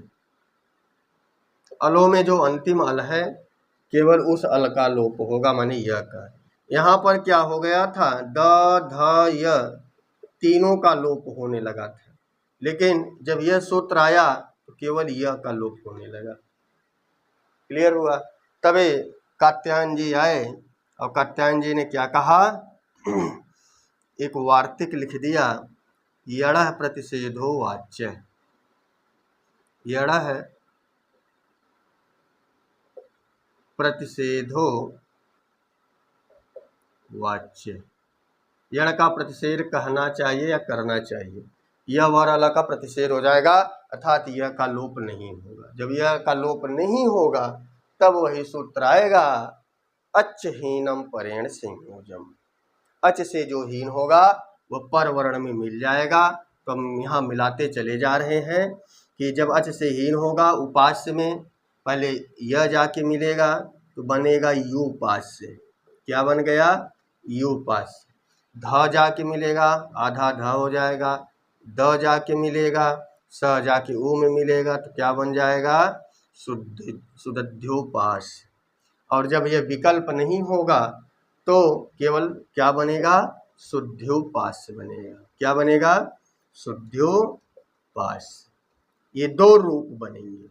अलो में जो अंतिम अल है केवल उस अल का लोप होगा, माने यह का। यहाँ पर क्या हो गया था, द ध य तीनों का लोप होने लगा था, लेकिन जब यह सूत्र आया तो केवल यह का लोप होने लगा। क्लियर हुआ। तभी कात्यायन जी आए और कात्यायन जी ने क्या कहा, एक वार्तिक लिख दिया, यणः प्रतिषेधो वाच्य। यणः प्रतिषेधो वाच्य, यण का प्रतिषेध कहना चाहिए या करना चाहिए। यह वर्ण का प्रतिषेध हो जाएगा, अर्थात यह का लोप नहीं होगा। जब यह का लोप नहीं होगा तब वही सूत्र आएगा अच्छहीनम परेण संयोजम। अच से जो हीन होगा वह पर वर्ण में मिल जाएगा। तो हम यहाँ मिलाते चले जा रहे हैं कि जब अच से हीन होगा उपास्य में पहले यह जाके मिलेगा तो बनेगा यू उपास्य। क्या बन गया, यू उपास्य। ध जाके मिलेगा आधा ध हो जाएगा, द जाके मिलेगा, स जाके ऊ में मिलेगा तो क्या बन जाएगा, सुदध्योपास्य। और जब यह विकल्प नहीं होगा तो केवल क्या बनेगा, शुद्ध्योपास्य बनेगा। क्या बनेगा, शुद्ध्योपास्य। ये दो रूप बनेंगे।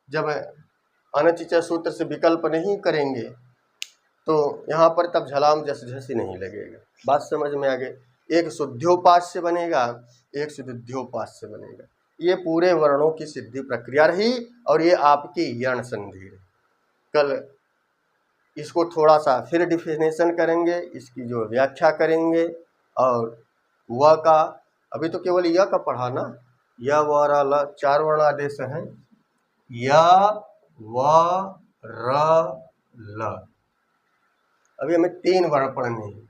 जब अनचिच सूत्र से विकल्प नहीं करेंगे तो यहाँ पर तब झलाम जस झस ही नहीं लगेगा। बात समझ में आ गई। एक शुद्ध्योपास्य बनेगा, एक शुद्ध्योपास्य बनेगा। ये पूरे वर्णों की सिद्धि प्रक्रिया रही और ये आपकी यण संधि रही। कल इसको थोड़ा सा फिर डिफिनेशन करेंगे, इसकी जो व्याख्या करेंगे। और व का अभी तो केवल य का पढ़ा ना, य व र ल 4 वर्ण आदेश हैं, य व र ल। अभी हमें 3 वर्ण पढ़ने हैं।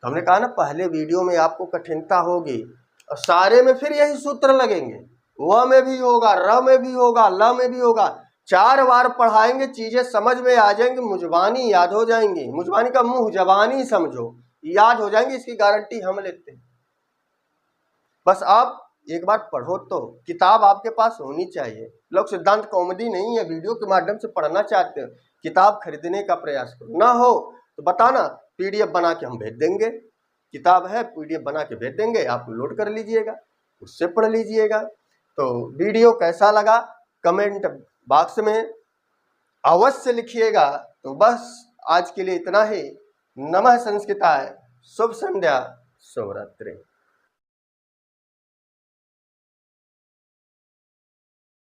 तो हमने कहा ना पहले वीडियो में आपको कठिनता होगी और सारे में फिर यही सूत्र लगेंगे। व में भी होगा, र में भी होगा, ल में भी होगा। 4 बार पढ़ाएंगे, चीजें समझ में आ जाएंगी, मुजबानी याद हो जाएंगी। मुजबानी का मुंह जबानी समझो, याद हो जाएंगी, इसकी गारंटी हम लेते हैं। बस आप एक बार पढ़ो तो किताब आपके पास होनी चाहिए। लोग सिद्धांत कौमुदी नहीं है, वीडियो के माध्यम से पढ़ना चाहते हो, किताब खरीदने का प्रयास करो। ना हो तो बताना, पीडीएफ बना के हम भेज देंगे। किताब है, पीडीएफ बना के भेज देंगे, आप लोड कर लीजिएगा, उससे पढ़ लीजिएगा। तो वीडियो कैसा लगा कमेंट बॉक्स में अवश्य लिखिएगा। तो बस आज के लिए इतना ही। नमः संस्कृताय, शुभ संध्या, शुभ रात्रि।